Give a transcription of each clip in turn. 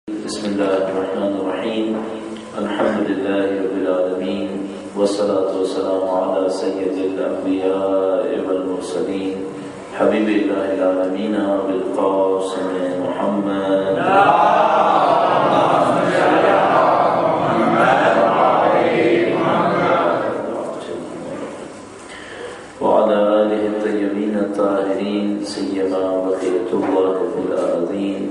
بسم الله الرحمن الرحيم الحمد لله رب العالمين والصلاة والسلام على سيد الأنبياء والمرسلين حبيب الله العالمين بالقاسم محمد وعلى آله الطيبين الطاهرين سيما بقية الله في الأرضين.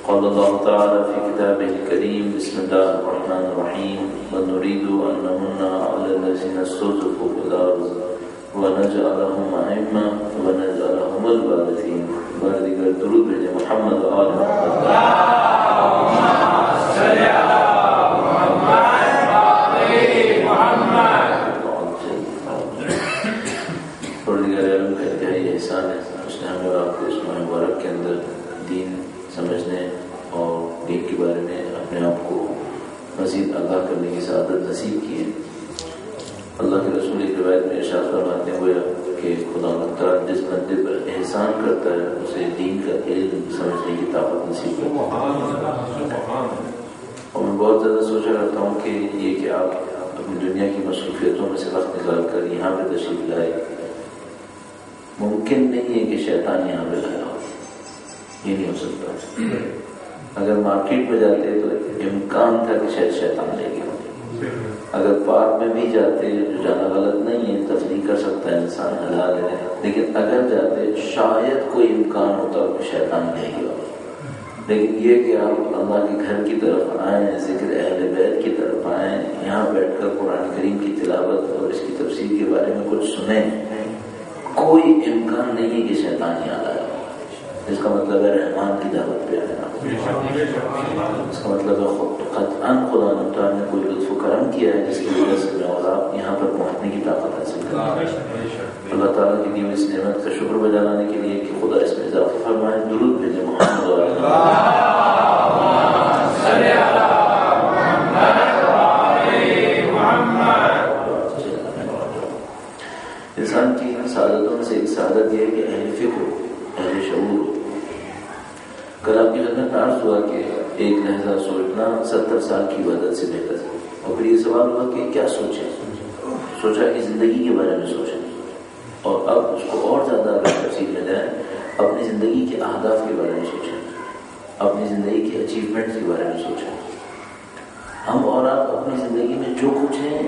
قال الله تعالى في كتابه الكريم بسم الله الرحمن الرحيم ونريد أن نمن على الذين استضعفوا في الأرض ونجعلهم أئمة ونجعلهم الوارثين. بارك درود بجاه محمد آل محمد صل على محمد وآل محمد. پروردگار عالم کا انتہائی احسان ہے، اس نے ہمیں اور آپ کو اس ماہ مبارک کے اندر دین سمجھنے اور دین کے بارے میں اپنے آپ کو مزید آگاہ کرنے کی سعادت نصیب کی ہے۔ اللہ کے رسول کی روایت میں ارشاد فرماتے ہوئے کہ خدا تعالیٰ جس بندے پر احسان کرتا ہے اسے دین کا علم سمجھنے کی طاقت نصیب کرتا ہے۔ اور میں بہت زیادہ سوچا کرتا ہوں کہ یہ کہ آپ اپنی دنیا کی مصروفیتوں میں سے وقت نکال کر یہاں پہ تشریف لائے، ممکن نہیں ہے کہ شیطان یہاں پہ لایا ہو، یہ نہیں ہو سکتا۔ اگر مارکیٹ میں جاتے تو امکان تھا کہ شاید شیطان لے گیا، اگر پارک میں بھی جاتے جو جانا غلط نہیں ہے، تفریح کر سکتا ہے انسان، حلال ہے، لیکن اگر جاتے شاید کوئی امکان ہوتا کہ شیطان لے گیا۔ لیکن یہ کہ آپ اللہ کے گھر کی طرف آئیں، ذکر اہل بیت کی طرف آئیں، یہاں بیٹھ کر قرآن کریم کی تلاوت اور اس کی تفسیر کے بارے میں کچھ سنیں، کوئی امکان نہیں ہے کہ شیطان یہاں آیا۔ اس کا مطلب ہے رحمان کی دعوت پہ آنا، اس کا مطلب ہے قطعاً خدا تعالیٰ نے کوئی لطف و کرم کیا ہے جس کی وجہ سے میں اور آپ یہاں پر پہنچنے کی طاقت حاصل کرتے ہیں۔ اللہ تعالیٰ کی دی ہوئی اس نعمت کا شکر بجا لانے کے لیے کہ خدا اس میں اضافہ فرمائے، درود بھیجے محمد انسان کی سعادتوں میں سے ایک سعادت یہ ہے کہ اہل فکر ہو، اہل شعور ہو۔ کل آپ کی خدمت میں عرض ہوا کہ ایک لحظہ سوچنا 70 سال کی عبادت سے بہتر ہے، اور پھر یہ سوال ہوا کہ کیا سوچیں؟ سوچا کہ زندگی کے بارے میں سوچیں، اور اب اس کو اور زیادہ اگر تفصیل میں جائیں اپنی زندگی کے اہداف کے بارے میں سوچیں، اپنی زندگی کے اچیومنٹس کے بارے میں سوچیں۔ ہم اور آپ اپنی زندگی میں جو کچھ ہیں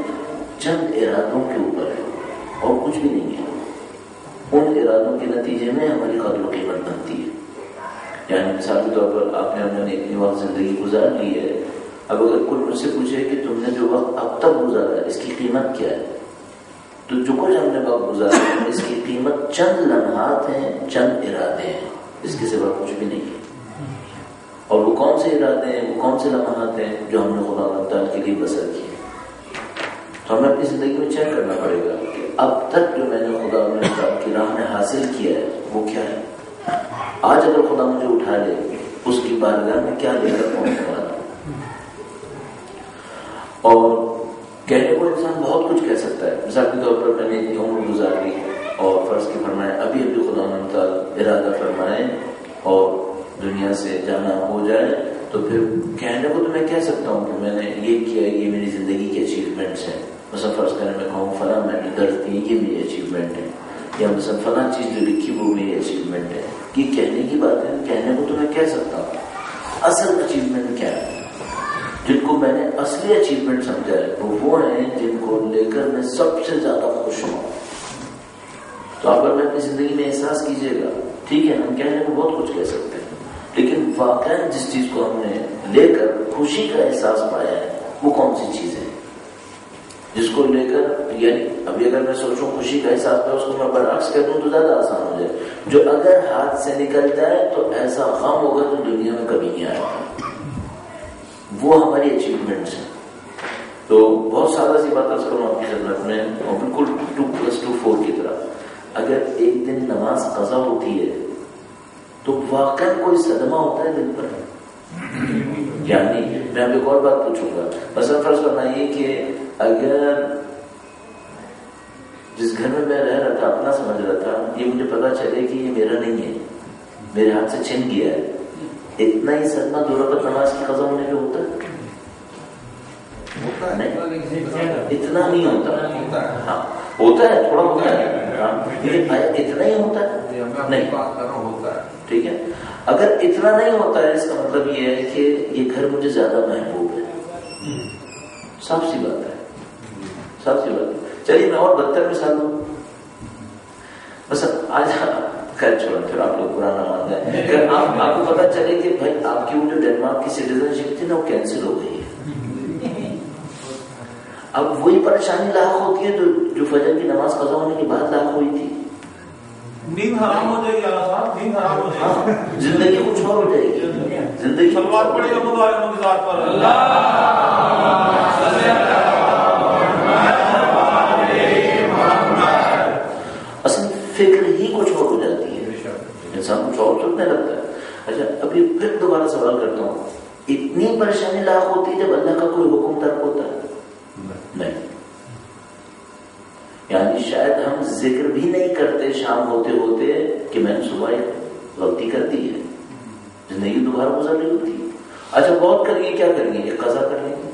چند ارادوں کے اوپر ہے اور کچھ بھی نہیں ہے۔ ان ارادوں کے نتیجے میں ہماری قدر و قیمت بنتی ہے۔ یعنی مثال کے طور پر آپ نے ہم نے اتنی وقت زندگی گزار لی ہے، اب اگر کوئی مجھ سے پوچھے کہ تم نے جو وقت اب تک گزارا ہے اس کی قیمت کیا ہے، تو جو کچھ ہم نے وقت گزارا ہے اس کی قیمت چند لمحات ہیں، چند ارادے ہیں، اس کے سوا کچھ بھی نہیں ہے۔ اور وہ کون سے ارادے ہیں، وہ کون سے لمحات ہیں جو ہم نے خدا تعالیٰ کے لیے بسر کیے۔ تو ہمیں اپنی زندگی میں چیک کرنا پڑے گا کہ اب تک جو میں نے خدا کی راہ میں حاصل کیا ہے وہ کیا ہے۔ آج اگر خدا مجھے اٹھا لے اس کی بارگاہ میں کیا لے کر پہنچنے والا۔ اور کہنے کو انسان بہت کچھ کہہ سکتا ہے، مثال کے طور پر میں نے اتنی عمر گزار لی اور فرض کی فرمائے ابھی خدا تعالیٰ ارادہ فرمائے اور دنیا سے جانا ہو جائے، تو پھر کہنے کو تو میں کہہ سکتا ہوں کہ میں نے یہ کیا، یہ میری زندگی کے اچیومنٹس ہیں۔ مثلا فرض کرنے میں کہوں فلاں میں نے درد کی، یہ میری اچیومنٹ ہے، یا مثلا فلاں چیز جو لکھی وہ میری اچیومنٹ ہے۔ یہ کہنے کی بات ہے، کہنے کو تو میں کہہ سکتا ہوں، اصل اچیومنٹ کیا ہے؟ جن کو میں نے اصلی اچیومنٹ سمجھا ہے وہ ہیں جن کو لے کر میں سب سے زیادہ خوش ہوں۔ تو آپ اگر اپنی زندگی میں احساس کیجئے گا، ٹھیک ہے ہم کہنے کو بہت کچھ کہہ سکتے ہیں، لیکن واقعا جس چیز کو ہم نے لے کر خوشی کا احساس پایا ہے وہ کون سی چیز ہے جس کو لے کر، یعنی ابھی اگر میں سوچوں خوشی کا احساس پایا، اس کو میں برعکس کہہ دوں تو زیادہ آسان ہو جائے۔ جو اگر ہاتھ سے نکل جائے تو ایسا غم ہوگا تو دنیا میں کبھی نہیں آئے گا، وہ ہماری اچیومنٹس ہیں۔ تو بہت سادہ سی بات عرض کروں آپ کی خدمت میں، اور بالکل 2+2=4 کی طرح، اگر ایک دن نماز قضا ہوتی ہے تو واقعا کوئی صدمہ ہوتا ہے دل پر۔ یعنی میں اب ایک اور بات پوچھوں گا، مثلا فرض فرمائیے کہ اگر جس گھر میں رہ رہا تھا اپنا سمجھ رہا تھا، یہ مجھے پتا چلے کہ یہ میرا نہیں ہے، میرے ہاتھ سے چھن گیا ہے، اتنا ہی صدمہ 2 رکعت نماز کی اتنا نہیں ہوتا. ہاں ہوتا ہے, تھوڑا ہوتا ہے, اتنا ہی ہوتا ہے نہیں. ٹھیک ہے, اگر اتنا نہیں ہوتا ہے اس کا مطلب یہ ہے کہ یہ گھر مجھے زیادہ محبوب ہے. صاف سی بات ہے, صاف سی بات ہے. چلیے میں اور بدتر مثال دوں. بس آج خیر چھوڑا, پھر آپ لوگ پرانا مان گئے. آپ کو پتا چلے کہ بھائی آپ کی وہ جو ڈینمارک کی سٹیزن شپ تھی نا وہ کینسل ہو گئی ہے. اب وہی پریشانی لاحق ہوتی ہے جو فجر کی نماز قضا ہونے کے بعد لاحق ہوئی تھی. نیند حرام ہو جائے گی, نیند حرام ہو جائے گی, زندگی کچھ اور ہو جائے گی. زندگی سلوات پڑے گا مدعا کی ذات پر. اصل فکر ہی کچھ اور ہو جاتی ہے, انسان کچھ اور سوچنے لگتا ہے. اچھا ابھی پھر دوبارہ سوال کرتا ہوں, اتنی پریشانی لاحق ہوتی ہے جب اللہ کا کوئی حکم ترک ہوتا ہے؟ نہیں. یعنی شاید ہم ذکر بھی نہیں کرتے شام ہوتے ہوتے کہ میں نے صبح غلطی کر دی ہے, زندگی دوبارہ گزر رہی ہوتی ہے. اچھا بہت کر گئی, کیا کر گئی, ایک قضا کر لیں گے.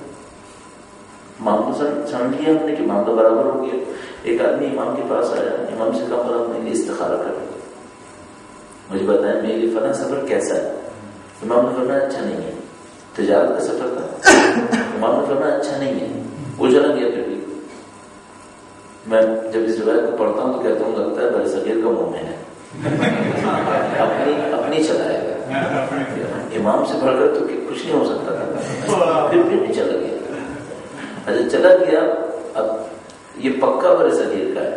معاملہ سمجھ لیا ہم نے کہ معاملہ برابر ہو گیا. ایک آدمی امام کے پاس آیا, امام سے کہا فلاں میں استخارہ کر, مجھے بتائیں میرے فلاں سفر کیسا ہے. امام نے فرمایا اچھا نہیں ہے. تجارت کا سفر تھا, امام نے فرمایا اچھا نہیں ہے. وہ چلا گیا. پھر بھی میں جب اس روایت کو پڑھتا ہوں تو کہتا ہوں لگتا ہے بڑے صغیر کا مومن ہے, اپنی چلائے گا. امام سے بڑھ کر تو کچھ نہیں ہو سکتا تھا. پھر بھی چلا گیا. اچھا چلا گیا, اب یہ پکا بڑے صغیر کا ہے.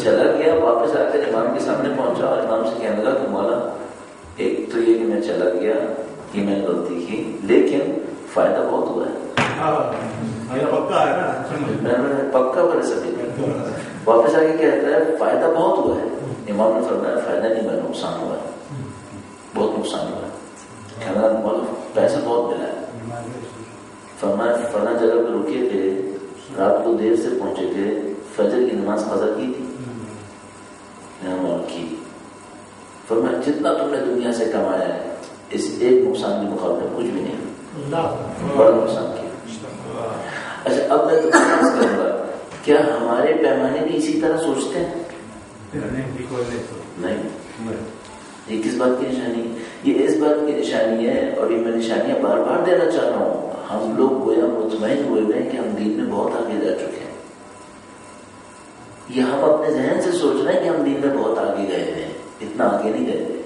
چلا گیا, واپس آ کر امام کے سامنے پہنچا اور امام سے کہنے لگا کہ مولا ایک تو یہ کہ میں چلا گیا, یہ میں نے غلطی کی, لیکن فائدہ بہت ہوا ہے. پکا بڑے صغیر. واپس آ کے کہتا ہے فائدہ بہت ہوا ہے. امام نے فرمایا فائدہ نہیں ہوا, نقصان ہوا ہے, بہت نقصان ہوا ہے. کہنا پیسہ بہت ملا ہے. فرمایا فلاں جگہ پہ رکے تھے, رات کو دیر سے پہنچے تھے, فجر کی نماز قضا کی تھی کی. فرمایا جتنا تم نے دنیا سے کمایا ہے اس ایک نقصان کے مقابلے کچھ بھی نہیں, بڑا نقصان کیا. اچھا اب میں تم سے کروں گا, کیا ہمارے پیمانے بھی اسی طرح سوچتے ہیں؟ نہیں. یہ کس بات کی نشانی؟ یہ اس بات کی نشانی ہے, اور یہ میں نشانیاں بار بار دینا چاہ رہا ہوں. ہم لوگ گویا مطمئن ہوئے ہیں کہ ہم دین میں بہت آگے جا چکے ہیں. یہ ہم اپنے ذہن سے سوچ رہے ہیں کہ ہم دین میں بہت آگے گئے ہیں. اتنا آگے نہیں گئے تھے,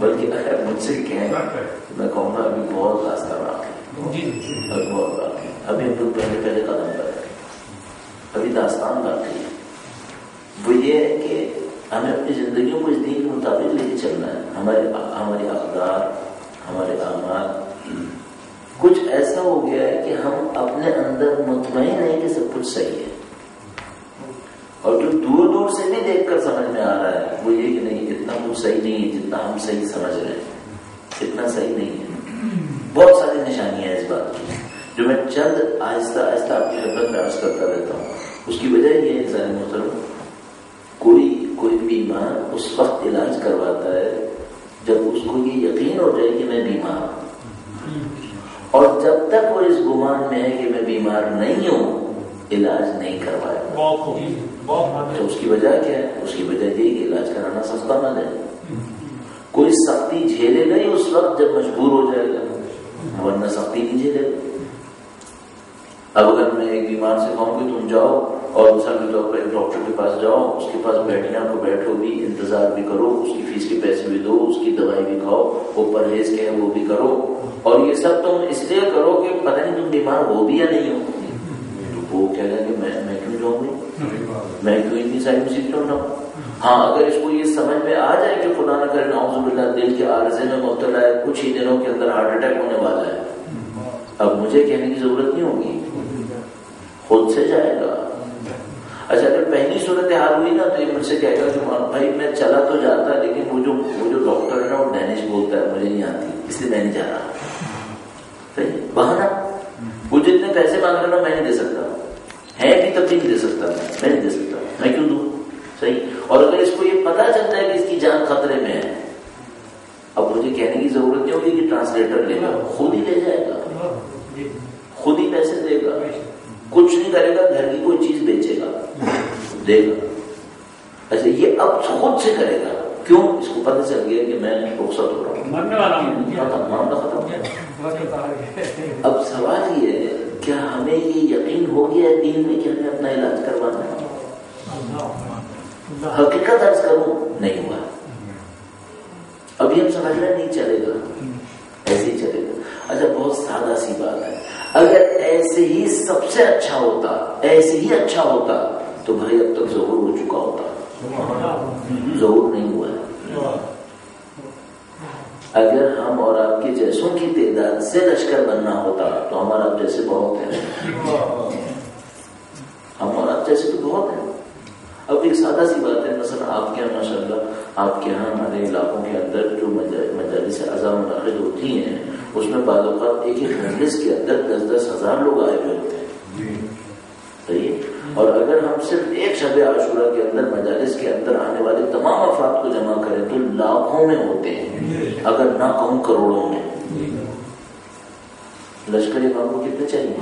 بلکہ اگر مجھ سے کہیں میں کہوں گا ابھی بہت راستہ باقی ہے, بہت باقی. ابھی ہم لوگ پہلے قدم پر ہیں, ابھی داستان باقی ہے. وہ یہ ہے کہ ہمیں اپنی زندگیوں کو اس دین کے مطابق لے کے چلنا ہے. ہمارے اقدار, ہمارے اعمال, کچھ ایسا ہو گیا ہے کہ ہم اپنے اندر مطمئن ہیں کہ سب کچھ صحیح ہے, اور جو دور دور سے بھی دیکھ کر سمجھ میں آ رہا ہے وہ یہ کہ نہیں اتنا کچھ صحیح نہیں ہے جتنا ہم صحیح سمجھ رہے ہیں, اتنا صحیح نہیں ہے. بہت ساری نشانیاں ہیں اس بات کی جو میں چند آہستہ آہستہ آپ کی خدمت میں عرض کرتا رہتا ہوں. اس کی وجہ یہ ہے ذہن محترم, کوئی بیمار اس وقت علاج کرواتا ہے جب اس کو یہ یقین ہو جائے کہ میں بیمار ہوں, اور جب تک وہ اس گمان میں ہے کہ میں بیمار نہیں ہوں علاج نہیں کروائے. تو اس کی وجہ کیا ہے؟ اس کی وجہ یہ کہ علاج کرانا سستا نہ جائے. کوئی سختی جھیلے گا ہی اس وقت جب مجبور ہو جائے گا, ورنہ سختی نہیں جھیلے گا. اب اگر میں ایک بیمار سے کہوں کہ تم جاؤ اور مثال کے طور پر ایک ڈاکٹر کے پاس جاؤ, اس کے پاس بیٹھنا کو بیٹھو بھی, انتظار بھی کرو, اس کی فیس کے پیسے بھی دو, اس کی دوائی بھی کھاؤ, وہ پرہیز کے وہ بھی کرو, اور یہ سب تم اس لیے کرو کہ پتہ نہیں تم بیمار ہو بھی یا نہیں ہو, تو وہ کہہ گا کہ میں کیوں جاؤں گی, میں کیوں اتنی ساری مصیبتیں اٹھاؤں. ہاں اگر اس کو یہ سمجھ میں آ جائے کہ خدا نہ کرے نعوذ باللہ دل کے عارضے میں مبتلا ہے, کچھ ہی دنوں کے اندر ہارٹ اٹیک ہونے والا ہے, اب مجھے کہنے کی ضرورت نہیں ہوگی, خود سے جائے گا. اچھا اگر پہلی صورتحال ہوئی نا تو یہ مجھ سے کہے گا کہ بھائی میں چلا تو جاتا لیکن وہ جو ڈاکٹر ہے نا وہ ڈینش بولتا ہے, مجھے نہیں آتی اس لیے میں نہیں جا رہا. بہانا, وہ جتنے پیسے مانگ رہا میں نہیں دے سکتا, ہے بھی تب بھی نہیں دے سکتا, میں نہیں دے سکتا, میں کیوں دوں. صحیح. اور اگر اس کو یہ پتا چلتا ہے کہ اس کی جان خطرے میں ہے, اب مجھے کہنے کی ضرورت نہیں ہوگی کہ ٹرانسلیٹر لے گا, خود ہی لے جائے گا, خود ہی پیسے دے گا. کچھ نہیں کرے گا، گھر کی کوئی چیز بیچے گا دے گا. اچھا یہ اب خود سے کرے گا، کیوں؟ اس کو پتہ چل گیا کہ میں رخصت ہو رہا ہوں، معاملہ ختم. اب سوال یہ ہے کیا ہمیں یہ یقین ہو گیا ہے دین میں کہ ہمیں اپنا علاج کروانا ہے؟ حقیقت عرض کروں نہیں ہوا. ابھی ہم سمجھ رہے نہیں چلے گا، ایسے ہی چلے گا. اچھا بہت سادہ سی بات ہے، اگر ایسے ہی سب سے اچھا ہوتا، ایسے ہی اچھا ہوتا تو بھائی اب تک ظہور ہو چکا ہوتا. ظہور نہیں ہوا ہے. اگر ہم اور آپ کے جیسوں کی تعداد سے لشکر بننا ہوتا تو ہمارا آپ جیسے بہت ہیں، ہم اور آپ جیسے تو بہت ہیں. اب ایک سادہ سی بات ہے، مثلا آپ کے یہاں ماشاءاللہ آپ کے یہاں ہمارے علاقوں کے اندر جو مجالس اعضاء منعقد ہوتی ہیں اس میں بعض اوقات ایک ایک مجلس کے اندر 10-10 ہزار لوگ آئے ہوئے ہوتے ہیں. صحیح. اور اگر ہم صرف ایک شب عاشورہ کے اندر مجالس کے اندر آنے والے تمام افراد کو جمع کریں تو لاکھوں میں ہوتے ہیں، اگر نہ کہوں کروڑوں میں. لشکر امام کو کتنے چاہیے؟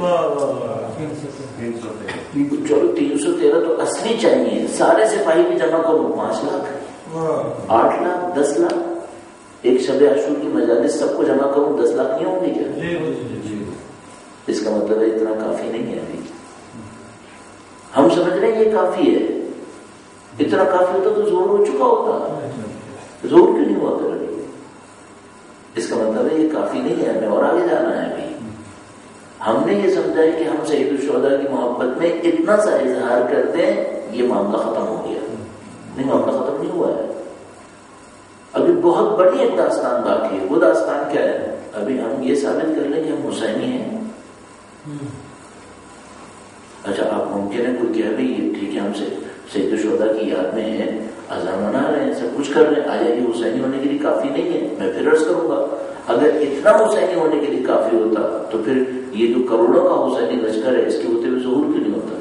چلو 313 تو اصلی چاہیے. سارے سپاہی بھی جمع کرو 5 لاکھ 8 لاکھ 10 لاکھ. ایک شب عاشور کی مجالس سب کو جمع کروں 10 لاکھ نہیں ہوں گے کیا؟ اس کا مطلب ہے اتنا کافی نہیں ہے. ابھی ہم سمجھ رہے ہیں یہ کافی ہے. اتنا کافی ہوتا تو زور ہو چکا ہوتا. زور کیوں نہیں ہوا کر رہی؟ اس کا مطلب ہے یہ کافی نہیں ہے، ہمیں اور آگے جانا ہے. ابھی ہم نے یہ سمجھا ہے کہ ہم سید الشہداء کی محبت میں اتنا سا اظہار کرتے ہیں یہ معاملہ ختم ہو گیا. نہیں، معاملہ ختم نہیں ہوا ہے. ابھی بہت بڑی ایک داستان باقی ہے. وہ داستان کیا ہے؟ ابھی ہم یہ ثابت کر لیں کہ ہم حسینی ہیں. اچھا آپ ممکن ہے کوئی کہہ بھی ٹھیک ہے ہم سے سید الشہداء کی یاد میں ہے، اذان منا رہے ہیں، سب کچھ کر رہے ہیں، آیا یہ حسینی ہونے کے لیے کافی نہیں ہے؟ میں پھر عرض کروں گا اگر اتنا حسینی ہونے کے لیے کافی ہوتا تو پھر یہ جو کروڑوں کا حسینی لشکر ہے اس کے ہوتے ہوئے ظہور کیوں نہیں ہوتا؟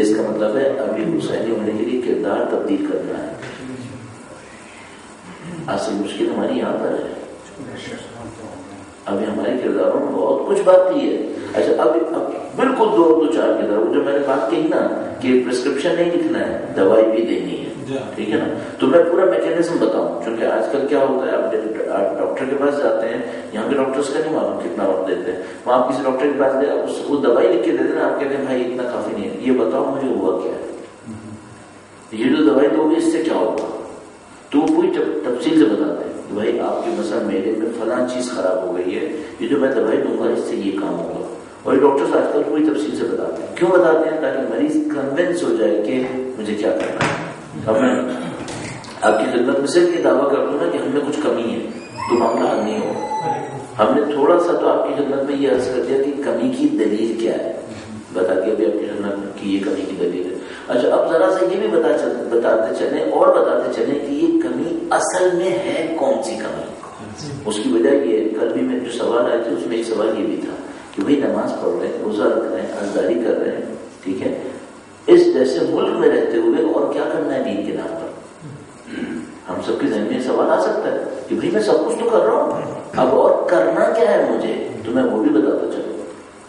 اس کا مطلب ہے ابھی حسینی ہونے کے لیے کردار تبدیل کرنا ہے. اصل مشکل ہماری یہاں پر ہے. ابھی ہمارے کرداروں میں بہت کچھ باقی ہے. اچھا اب بالکل 2-4 کردار جو میں نے بات کہی نا کہ پرسکرپشن نہیں لکھنا ہے، دوائی بھی دینی ہے، ٹھیک ہے نا. تو میں پورا میکینزم بتاؤں، چونکہ آج کل کیا ہوتا ہے آپ ڈاکٹر کے پاس جاتے ہیں، یہاں کے ڈاکٹرس کا نہیں معلوم کتنا وقت دیتے ہیں. وہاں آپ کسی ڈاکٹر کے پاس گئے وہ دوائی لکھ کے دیتے ہیں، آپ کہتے ہیں بھائی اتنا کافی نہیں ہے، یہ بتاؤ مجھے ہوا کیا ہے. یہ جو دوائی دو گے اس سے کیا ہوگا تو وہ پوری تفصیل سے بتاتے ہیں کہ بھائی آپ کے مثلا میرے میں فلاں چیز خراب ہو گئی ہے، یہ جو میں دوائی دوں گا اس سے یہ کام ہوگا. اور یہ ڈاکٹرز آج کل پوری تفصیل سے بتاتے ہیں. کیوں بتاتے ہیں؟ تاکہ مریض کنونس ہو جائے کہ مجھے کیا کرنا ہے. اب میں آپ کی خدمت میں صرف یہ دعویٰ کر دوں نا کہ ہم میں کچھ کمی ہے تو معاملہ حل نہیں ہوگا. ہم نے تھوڑا سا تو آپ کی خدمت میں یہ عرض کر دیا کہ کمی کی دلیل کیا ہے، بتا دیا ابھی آپ کی خدمت میں کہ یہ کمی کی دلیل ہے. اچھا اب ذرا سا یہ بھی بتاتے چلیں اور بتاتے چلیں کہ یہ کمی اصل میں ہے کون سی کمی. اس کی وجہ یہ ہے کل بھی میں جو سوال آئے تھے اس میں ایک سوال یہ بھی تھا کہ بھائی نماز پڑھ رہے ہیں، روزہ رکھ رہے ہیں، عزاداری کر رہے ہیں، ٹھیک ہے، اس جیسے ملک میں رہتے ہوئے اور کیا کرنا ہے دین کے نام پر. ہم سب کے ذہن میں سوال آ سکتا ہے کہ بھائی میں سب کچھ تو کر رہا ہوں، اب اور کرنا کیا ہے مجھے. تو میں وہ بھی بتاتا چلوں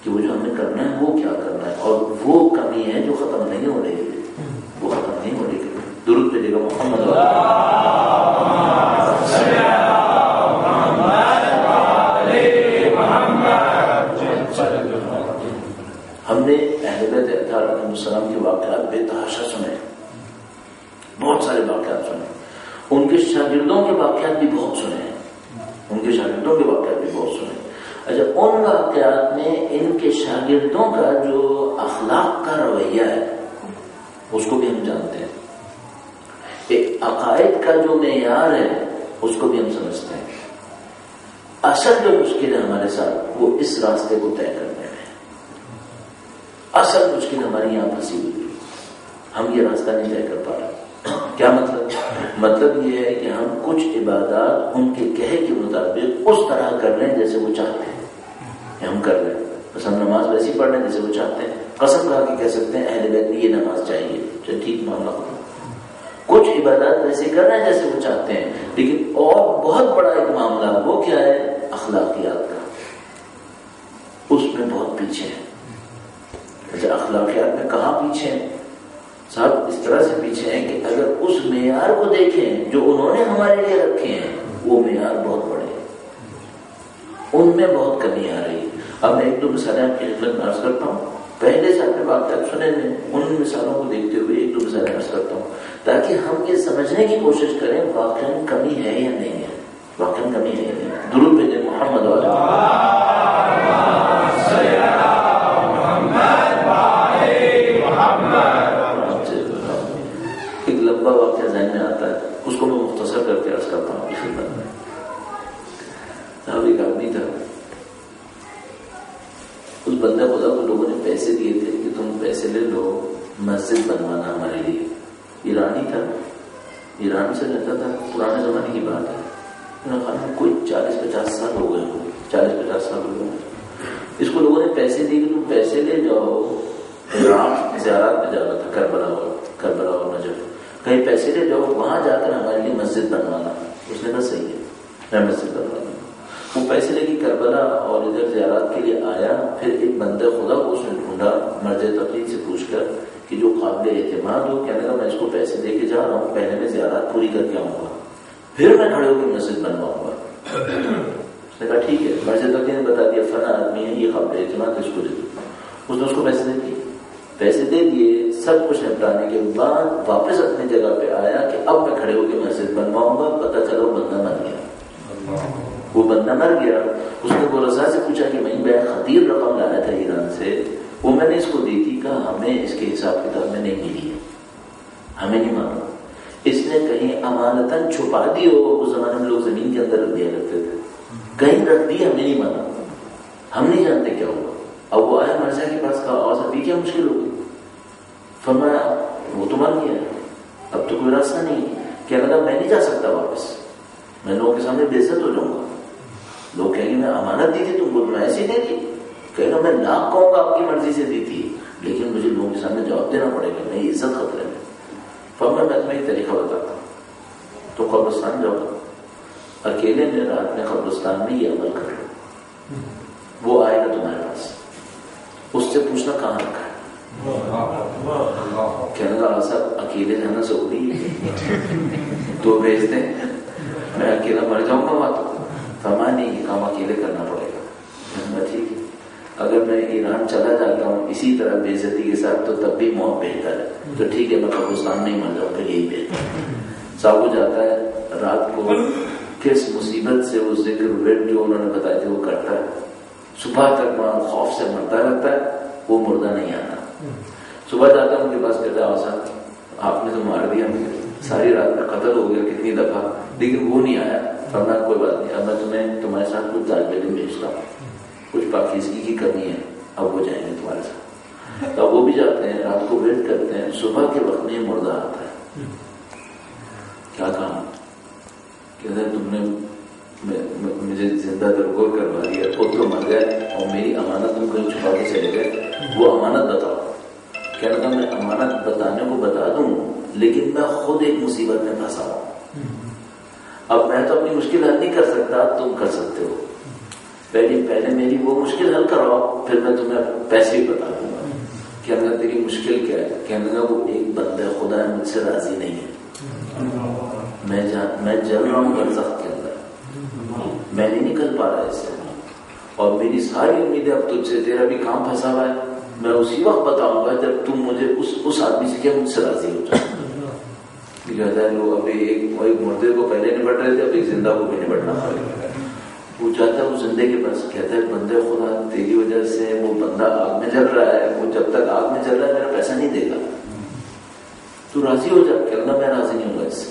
کہ وہ جو ہمیں کرنا ہے وہ کیا کرنا ہے، اور وہ کمی ہے جو ختم نہیں ہو رہی ہے، وہ ختم نہیں ہو رہی ہے. درود پہ دیکھو محمد ہم نے اہل بیت اطہار علیہ السلام کے واقعات بے تحاشا سنے، بہت سارے واقعات سنے. ان کے شاگردوں کے واقعات بھی بہت سنے ہیں، ان کے شاگردوں کے واقعات بھی بہت سنے. اچھا ان واقعات میں ان کے شاگردوں کا جو اخلاق کا رویہ ہے اس کو بھی ہم جانتے ہیں. ایک عقائد کا جو معیار ہے اس کو بھی ہم سمجھتے ہیں. اصل جو مشکل ہے ہمارے ساتھ وہ اس راستے کو طے کرنے میں. اصل مشکل ہماری یہاں پھنسی ہوئی، ہم یہ راستہ نہیں طے کر پا رہے. کیا مطلب یہ ہے کہ ہم کچھ عبادات ان کے کہے کے مطابق اس طرح کر رہے ہیں جیسے وہ چاہتے ہیں ہم کر رہے ہیں. بس ہم نماز ویسی پڑھ رہے ہیں جیسے وہ چاہتے ہیں. قسم کھا کے کہہ سکتے ہیں اہل بیت میں یہ نماز چاہیے، چلو ٹھیک معاملہ ہو. کچھ عبادات ویسے کر رہے ہیں جیسے وہ چاہتے ہیں، لیکن اور بہت بڑا ایک معاملہ وہ کیا ہے؟ اخلاقیات کا. اس میں بہت پیچھے ہے. اخلاقیات میں کہاں پیچھے ہیں صاحب؟ اس طرح سے پیچھے ہیں کہ اگر اس معیار کو دیکھیں جو انہوں نے ہمارے لیے رکھے ہیں وہ معیار بہت بڑے ہیں، ان میں بہت کمی آ رہی ہے۔ اب میں ایک دو مثالیں آپ کی خدمت میں عرض کرتا ہوں، پہلے سے آپ نے واقعات سنے ہیں، ان مثالوں کو دیکھتے ہوئے ایک دو مثالیں عرض کرتا ہوں تاکہ ہم یہ سمجھنے کی کوشش کریں واقعاً کمی ہے یا نہیں ہے، واقعاً کمی ہے یا نہیں ہے۔ درود بھیجیں محمد والا ایک لمبا واقعہ ذہن میں آتا ہے، اس کو میں مختصر کر کے عرض کرتا ہوں آپ کی خدمت میں۔ ایک آدمی تھا، اس بندہ خدا کو لوگوں نے پیسے دیے تھے کہ تم پیسے لے لو مسجد بنوانا ہمارے لیے۔ ایرانی تھا، ایران سے رہتا تھا، پرانے زمانے کی بات ہے، کوئی 40-50 سال ہو گئے ہوں، 40-50 سال ہو گئے۔ اس کو لوگوں نے پیسے دیے کہ تم پیسے لے جاؤ، عراق زیارات میں جانا تھا، کربلا اور نجف، کہیں پیسے لے جاؤ وہاں جا کر ہمارے لیے مسجد بنوانا۔ اس نے کہا صحیح ہے، میں مسجد بنوانا۔ وہ پیسے لے کے کربلا اور ادھر زیارات کے لیے آیا، پھر ایک بندہ خدا کو اس نے ڈھونڈا مرجع تقلید سے پوچھ کر کہ جو قابل اعتماد ہو، کہنے لگا میں اس کو پیسے دے کے جا رہا ہوں، پہلے میں زیارات پوری کر کے آؤں گا، پھر میں کھڑے ہو کے مسجد بنواؤں گا۔ اس نے کہا ٹھیک ہے، مرجع تقلید نے بتا دیا فلاں آدمی ہے، یہ قابل اعتماد، اس کو دے دو۔ اس نے اس کو پیسے دے دیے، سب کچھ نپٹانے کے بعد واپس اپنی جگہ پہ آیا کہ اب میں کھڑے ہو کے مسجد بنواؤں گا۔ پتہ چلا وہ بندہ مر گیا، وہ بندہ مر گیا۔ اس نے وہ رضا سے پوچھا کہ میں خطیر رقم لایا تھا ایران سے، وہ میں نے اس کو دی تھی، کہا ہمیں اس کے حساب کتاب میں نہیں ملی ہے، ہمیں نہیں معلوم۔ اس نے کہیں امانتاً چھپا دی ہو، اس زمانے میں لوگ زمین کے اندر رکھ دیا کرتے تھے، کہیں رکھ دی، ہمیں نہیں معلوم، ہم نہیں جانتے کیا ہوا۔ اب وہ آیا مرزا کے پاس، کہا اور ابھی کیا مشکل ہوگی؟ فرمایا وہ تو مر گیا، اب تو کوئی راستہ نہیں۔ کہنے لگا میں نہیں جا سکتا واپس، میں لوگوں کے سامنے بے عزت ہو جاؤں گا، لوگ کہیں گے میں امانت دی تھی تم کو، تم ایسے دے دی۔ کہے گا میں لاکھ کہوں گا آپ کی مرضی سے دی تھی، لیکن مجھے لوگوں کے سامنے جواب دینا پڑے گا، میری عزت خطرے میں۔ فرمایا میں تمہیں ایک طریقہ بتاتا ہوں، تو قبرستان جاؤ، اکیلے میں رات میں قبرستان میں یہ عمل کر لو، وہ آئے گا تمہارے پاس، اس سے پوچھنا کہاں رکھا ہے۔ کہنے لگا صاحب اکیلے جانا ضروری ہے تو بھیج دیں، میں اکیلا مر جاؤں گا وہاں تو۔ فرمایا نہیں، یہ کام اکیلے کرنا پڑے گا۔ ٹھیک ہے، اگر میں ایران چلا جاتا ہوں اسی طرح بے عزتی کے ساتھ تو تب بھی موت بہتر ہے، تو ٹھیک ہے میں قبرستان نہیں مر جاؤں، پھر یہی بہتر ہے۔ صاحب ہو جاتا ہے رات کو، کس مصیبت سے وہ ذکر ورد جو انہوں نے بتایا تھے وہ کرتا ہے، صبح تک وہاں خوف سے مرتا رہتا ہے، وہ مردہ نہیں آتا۔ صبح جاتا ہوں ان کے پاس، کہتا ہے صاحب آپ نے تو مار دیا مجھے، ساری رات میں قتل ہو گیا کتنی دفعہ، لیکن وہ نہیں آیا۔ فرمایا کوئی بات نہیں، اب میں تمہارے ساتھ کچھ طالب علم بھیجتا ہوں، کچھ پاکیزگی کی کمی ہے، اب وہ جائیں گے تمہارے ساتھ۔ اب وہ بھی جاتے ہیں، رات کو ویٹ کرتے ہیں، صبح کے وقت میں مردہ آتا ہے۔ کیا کہا؟ کہتے ہیں تم نے مجھے زندہ درگور کروا دیا، خود تو مر گئے اور میری امانت تم کہیں چھپا کے چلے گئے، وہ امانت بتاؤ۔ کہنے لگا میں امانت بتانے کو بتا دوں، لیکن میں خود ایک مصیبت میں پھنسا ہوں، اب میں تو اپنی مشکل حل نہیں کر سکتا، تم کر سکتے ہو، پہلے میری وہ مشکل حل کراؤ، پھر میں تمہیں پیسے ہی بتا دوں گا۔ کہنے لگا تیری مشکل کیا ہے؟ کہنے لگا وہ ایک بندہ خدا ہے مجھ سے راضی نہیں ہے، میں جل رہا ہوں برزخ کے اندر، میں نہیں نکل پا رہا اس سے، اور میری ساری امیدیں اب تجھ سے، تیرا بھی کام پھنسا ہوا ہے، میں اسی وقت بتاؤں گا جب تم مجھے اس آدمی سے کیا مجھ سے راضی ہو جائے۔ کہتا ہے لوگ ابھی ایک مردے کو پہلے نپٹ رہے تھے، اب ایک زندہ کو بھی نپٹنا پڑے گا۔ وہ جاتا ہے وہ زندے کے پاس، کہتا ہے بندے خدا تیری وجہ سے وہ بندہ آگ میں جل رہا ہے، وہ جب تک آگ میں جل رہا ہے میرا پیسہ نہیں دے گا، تو راضی ہو جا۔ کہنا میں راضی نہیں ہوں گا اس سے،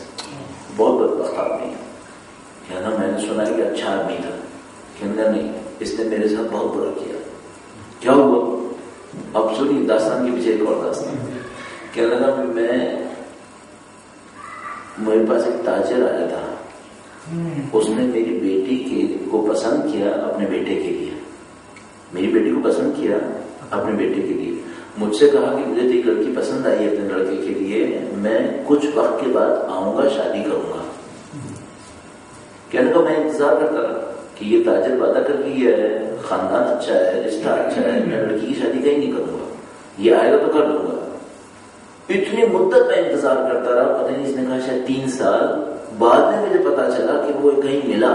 بہت بدبخت آدمی ہے۔ کہنا میں نے سنا کہ اچھا آدمی تھا۔ کہنا نہیں، اس نے میرے ساتھ بہت برا کیا۔ کیا ہوا؟ اب سنی داستان کے پیچھے ایک اور داستان۔ کہنے لگا میرے پاس ایک تاجر آیا تھا، اس نے میری بیٹی کو پسند کیا اپنے بیٹے کے لیے، میری بیٹی کو پسند کیا اپنے بیٹے کے لیے، مجھ سے کہا کہ مجھے تو ایک لڑکی پسند آئی ہے اپنے لڑکے کے لیے، میں کچھ وقت کے بعد آؤں گا، شادی کروں گا۔ کہنے کا میں انتظار کرتا رہا کہ یہ تاجر وعدہ کر کے ہے، خاندان اچھا ہے، رشتہ اچھا ہے، میں لڑکی کی شادی کہیں نہیں کروں گا۔ یہ آئے گا تو کر دوں گا. اتنی مدت میں انتظار کرتا رہا, پتہ نہیں اس نے کہا شاید 3 سال. بعد میں مجھے پتا چلا کہ وہ کہیں ملا.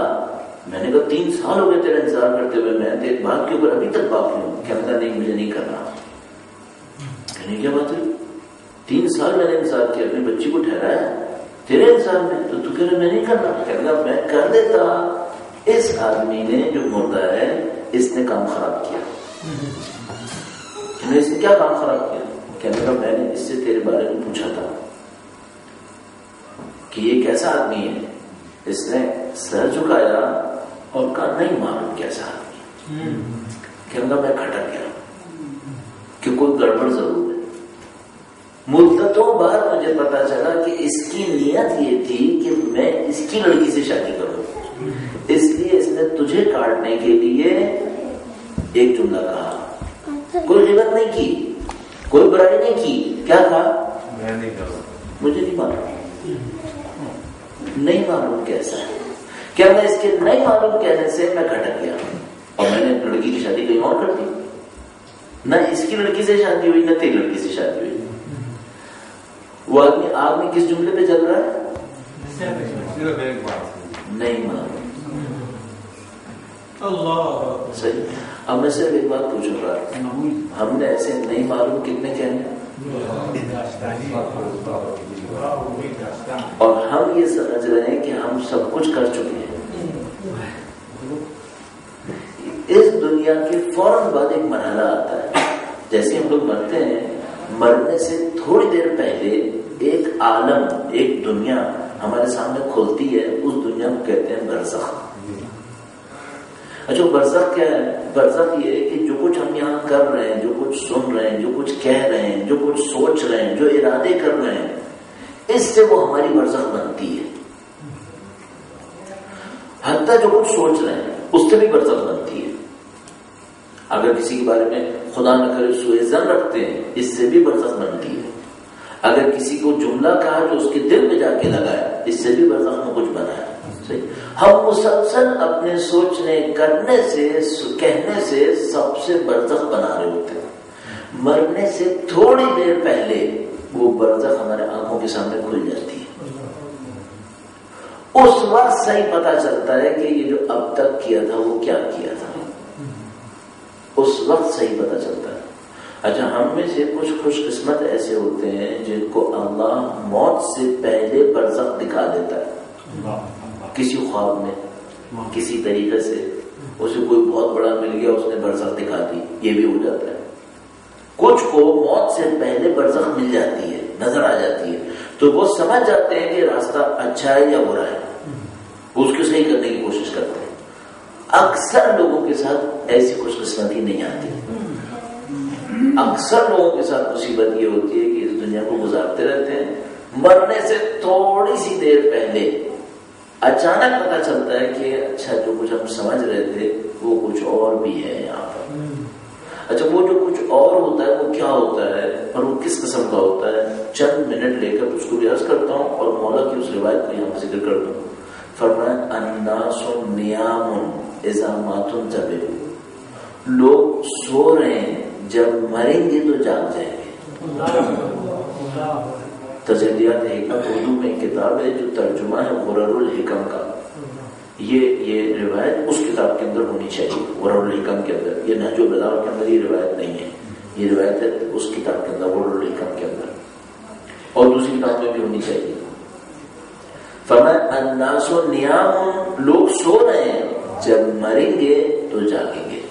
میں نے کہا 3 سال ہو گئے تیرا انتظار کرتے ہوئے, میں ایک بات کے اوپر ابھی تک باقی ہوں. کہتا نہیں مجھے نہیں کرنا. کہنے کیا بات ہے, 3 سال میں نے انتظار کیا, اپنی بچی کو ٹھہرایا تیرے انتظار میں, تو کہہ رہا میں نہیں کرنا. کہنا میں کر دیتا. اس آدمی نے جو مردہ ہے اس نے کام خراب کیا. اس نے کیا کام خراب کیا؟ کہنے کا میں نے اس سے تیرے بارے میں پوچھا تھا کہ یہ کیسا آدمی ہے. اس نے سر جھکایا اور کہا نہیں معلوم کیسا آدمی. کہنے کا میں کھٹک گیا کہ کوئی گڑبڑ ضرور ہے. مدتوں بعد مجھے پتا چلا کہ اس کی نیت یہ تھی کہ میں اس کی لڑکی سے شادی کروں, اس لیے اس نے تجھے کاٹنے کے لیے ایک جملہ کہا. کوئی غیبت نہیں کی, کوئی برائی نہیں کی. کیا کہا؟ میں نہیں کروں, مجھے نہیں معلوم, نہیں معلوم کیسا ہے. کیا میں اس کے نہیں معلوم کہنے سے میں کھٹک گیا اور میں نے لڑکی کی شادی کہیں اور کر دی. نہ اس کی لڑکی سے شادی ہوئی نہ تیری لڑکی سے شادی ہوئی. وہ آدمی آگ میں کس جملے پہ چل رہا ہے؟ صرف ایک بات نہیں معلوم. اللہ صحیح. اب میں صرف ایک بات پوچھ رہا ہوں, ہم نے ایسے نہیں معلوم کتنے کہنے, اور ہم یہ سمجھ رہے ہیں کہ ہم سب کچھ کر چکے ہیں. اس دنیا کے فوراً بعد ایک مرحلہ آتا ہے. جیسے ہم لوگ مرتے ہیں, مرنے سے تھوڑی دیر پہلے ایک عالم, ایک دنیا ہمارے سامنے کھولتی ہے. اس دنیا کو کہتے ہیں برزخ. اچھا برزخ کیا ہے؟ برزخ یہ ہے کہ جو کچھ ہم یہاں کر رہے ہیں, جو کچھ سن رہے ہیں, جو کچھ کہہ رہے ہیں, جو کچھ سوچ رہے ہیں, جو ارادے کر رہے ہیں, اس سے وہ ہماری برزخ بنتی ہے. حتیٰ جو کچھ سوچ رہے ہیں اس سے بھی برزخ بنتی ہے. اگر کسی کے بارے میں خدا نہ کرے سوء ظن رکھتے ہیں, اس سے بھی برزخ بنتی ہے. اگر کسی کو جملہ کہا جو اس کے دل میں جا کے لگایا, اس سے بھی برزخ میں کچھ بنا ہے. ہم مسلسل اپنے سوچنے, کرنے سے, کہنے سے سب سے برزخ بنا رہے ہوتے ہیں. مرنے سے تھوڑی دیر پہلے وہ برزخ ہمارے آنکھوں کے سامنے کھل جاتی ہے. اس وقت صحیح پتا چلتا ہے کہ یہ جو اب تک کیا تھا وہ کیا کیا تھا. اس وقت صحیح پتا چلتا ہے. اچھا ہم میں سے کچھ خوش قسمت ایسے ہوتے ہیں جن کو اللہ موت سے پہلے برزخ دکھا دیتا ہے. کسی خواب میں, کسی طریقے سے اسے کوئی بہت بڑا مل گیا, اس نے برزخ دکھا دی, یہ بھی ہو جاتا ہے. کچھ کو موت سے پہلے برزخ مل جاتی ہے, نظر آ جاتی ہے, تو وہ سمجھ جاتے ہیں کہ راستہ اچھا ہے یا برا ہے, اس کو صحیح کرنے کی کوشش کرتے ہیں. اکثر لوگوں کے ساتھ ایسی خوش قسمتی نہیں آتی. اکثر لوگوں کے ساتھ مصیبت یہ ہوتی ہے کہ اس دنیا کو گزارتے رہتے ہیں, مرنے سے تھوڑی سی دیر پہلے اچانک پتا چلتا ہے کہ اچھا جو کچھ ہم سمجھ رہے تھے وہ کچھ اور بھی ہے یہاں پر. اچھا وہ جو کچھ اور ہوتا ہے وہ کیا ہوتا ہے اور وہ کس قسم کا ہوتا ہے, چند منٹ لے کر اس کو ریاض کرتا ہوں اور مولا کی اس روایت کو یہاں ذکر کر دوں. فرمایا الناس نیام اذا ماتوا انتبہوا, لوگ سو رہے ہیں, جب مریں گے تو جاگ جائیں گے. تجلیات حکم اردو میں کتاب ہے جو ترجمہ ہے غرر الحکم کا. یہ روایت اس کتاب کے اندر ہونی چاہیے, غرر الحکم کے اندر. یہ نہج البلاغہ کے اندر یہ روایت نہیں ہے, یہ روایت ہے اس کتاب کے اندر غرر الحکم کے اندر, اور دوسری کتاب میں بھی ہونی چاہیے. فرمایا الناس نیام, لوگ سو رہے ہیں, جب مریں گے تو جاگیں گے.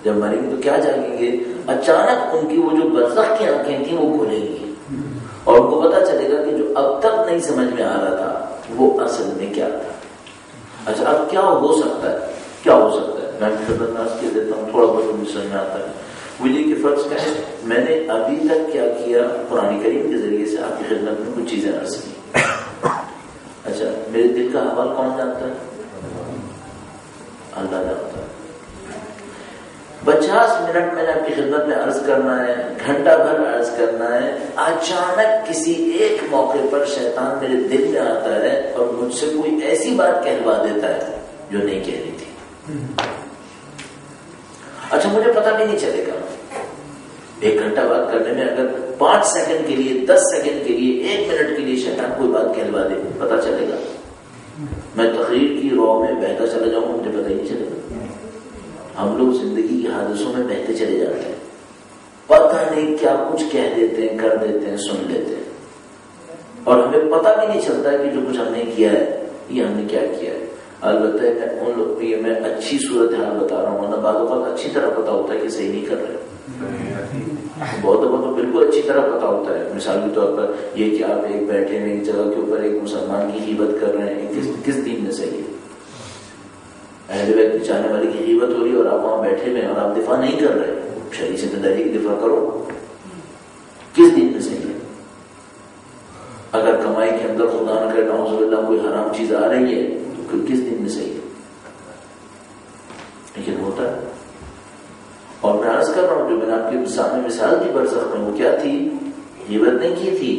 جب مریں گے تو کیا جاگیں گے؟ اچانک ان کی وہ جو برزخ کی آنکھیں تھیں وہ کھلیں گی اور ان کو پتا چلے گا کہ جو اب تک نہیں سمجھ میں آ رہا تھا وہ اصل میں کیا تھا. اچھا اب کیا ہو سکتا ہے, کیا ہو سکتا ہے؟ میں خدمت ناز کے دیتا ہوں, تھوڑا بہت مجھے سمجھ میں آتا ہے. مجھے کہ فرض کریں میں نے ابھی تک کیا کیا, قرآن کریم کے ذریعے سے آپ کی خدمت میں کچھ چیزیں عرض کی. اچھا میرے دل کا حوال کون جانتا ہے؟ اللہ جانتا ہے. 50 منٹ میں نے آپ کی خدمت میں عرض کرنا ہے, گھنٹہ بھر عرض کرنا ہے, اچانک کسی ایک موقع پر شیطان میرے دل میں آتا ہے اور مجھ سے کوئی ایسی بات کہلوا دیتا ہے جو نہیں کہہ رہی تھی. اچھا مجھے پتہ بھی نہیں چلے گا, ایک گھنٹہ بات کرنے میں اگر 5 سیکنڈ کے لیے، 10 سیکنڈ کے لیے، 1 منٹ کے لیے شیطان کوئی بات کہلوا دے، پتا چلے گا؟ میں تقریر کی رو میں بہتا چلا جاؤں مجھے پتہ ہی نہیں چلے گا۔ ہم لوگ زندگی کے حادثوں میں بہتے چلے جاتے ہیں، پتہ نہیں کیا کچھ کہہ دیتے ہیں، کر دیتے ہیں، سن لیتے ہیں، اور ہمیں پتہ بھی نہیں چلتا کہ جو کچھ ہم نے کیا ہے یہ ہم نے کیا کیا ہے۔ البتہ میں اچھی صورتحال بتا رہا ہوں، ورنہ بعض اوقات اچھی طرح پتا ہوتا ہے کہ صحیح نہیں کر رہے، بہت دفعہ تو بالکل اچھی طرح پتا ہوتا ہے۔ مثال کے طور پر یہ کہ آپ ایک بیٹھے ہیں ایک جگہ کے اوپر ایک مسلمان کی غیبت کر رہے ہیں، کس دین میں صحیح ہے؟ اہل بیت چاہنے والے کی غیبت ہو رہی ہے اور آپ وہاں بیٹھے ہوئے اور آپ دفاع نہیں کر رہے، شریعت سے داری کی دفاع کرو، کس دین میں صحیح ہے؟ اگر کمائی کے اندر خدا نہ کرے نعوذ باللہ کوئی حرام چیز آ رہی ہے تو پھر کس دن میں صحیح ہے؟ لیکن ہوتا ہے۔ اور میں عرض کر رہا ہوں جو میں نے آپ کے سامنے مثال کی برزخ میں، وہ کیا تھی؟ غیبت نہیں کی تھی،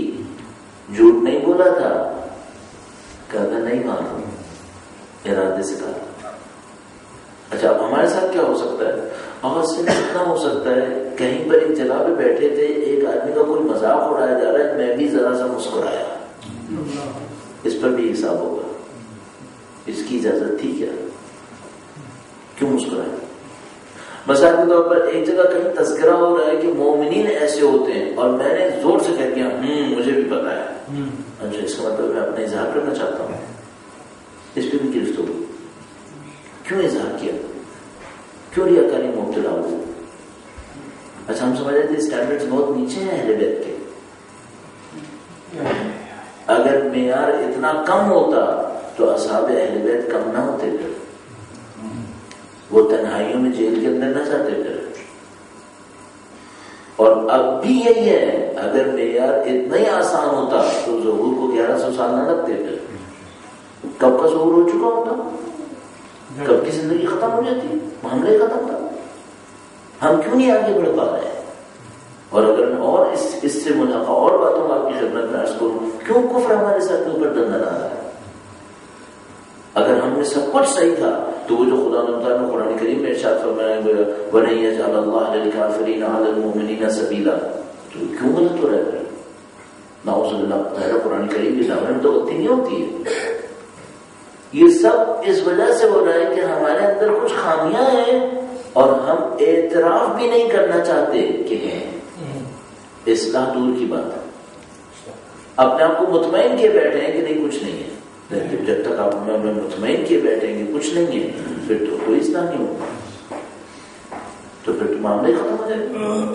جھوٹ نہیں بولا تھا، کہا تھا نہیں مانوں، ارادے سے کہا۔ اچھا اب ہمارے ساتھ کیا ہو سکتا ہے؟ اور صرف اتنا ہو سکتا ہے کہیں پر ایک جگہ پہ بیٹھے تھے، ایک آدمی کا کوئی مذاق اڑایا جا رہا ہے، میں بھی ذرا سا مسکرایا، اس پر بھی حساب ہوگا۔ اس کی اجازت تھی کیا؟ کیوں مسکرایا؟ مثال کے طور پر ایک جگہ کہیں تذکرہ ہو رہا ہے کہ مومنین ایسے ہوتے ہیں اور میں نے زور سے کہہ دیا مجھے بھی پتا ہے، اچھا اس کا مطلب میں اپنا اظہار کرنا چاہتا ہوں، اس پہ بھی گرفت ہوگی۔ کیوں اظہار کیا؟ کیوں ریاکاری میں مبتلا ہو؟ اچھا ہم سمجھ رہے تھے اسٹینڈرڈز بہت نیچے ہیں اہل بیت کے، اگر معیار اتنا کم ہوتا تو اصحاب اہل بیت کم نہ ہوتے پھر، وہ تنہائیوں میں جیل کے اندر نہ جاتے پھر۔ اور اب بھی یہی ہے، اگر معیار اتنا ہی آسان ہوتا تو ظہور کو 1100 سال نہ لگتے پھر۔ کب کا ظہور ہو چکا ہوتا، کب کی زندگی ختم ہو جاتی، معاملہ ہی ختم تھا۔ ہم کیوں نہیں آگے بڑھ پا رہے ہیں؟ اور اگر میں اور اس سے منافع اور باتوں آپ کی خدمت میں عرض کروں، کیوں کفر ہمارے سر کے اوپر دندن آ رہا ہے؟ اگر ہم نے سب کچھ صحیح تھا تو وہ جو خدا تعالیٰ نے قرآن کریم میں ارشاد فرمایا وَلَن يَجْعَلَ اللَّهُ لِلْكَافِرِينَ عَلَى الْمُؤْمِنِينَ سَبِيلًا، تو کیوں غلط ہو رہا ہے؟ نعوذ باللہ، ظاہر قرآن کریم کی دامن میں تو غلطی نہیں ہوتی ہے۔ یہ سب اس وجہ سے ہو رہا ہے کہ ہمارے اندر کچھ خامیاں ہیں اور ہم اعتراف بھی نہیں کرنا چاہتے کہ ہیں۔ اصلاح دور کی بات ہے، اپنے آپ کو مطمئن کیے بیٹھے ہیں کہ نہیں کچھ نہیں ہے، جب تک آپ میں مطمئن کیے بیٹھیں گے کچھ نہیں ہے پھر تو کوئی اصلاح نہیں ہوگا، تو پھر تو معاملہ ختم ہو جائے گا۔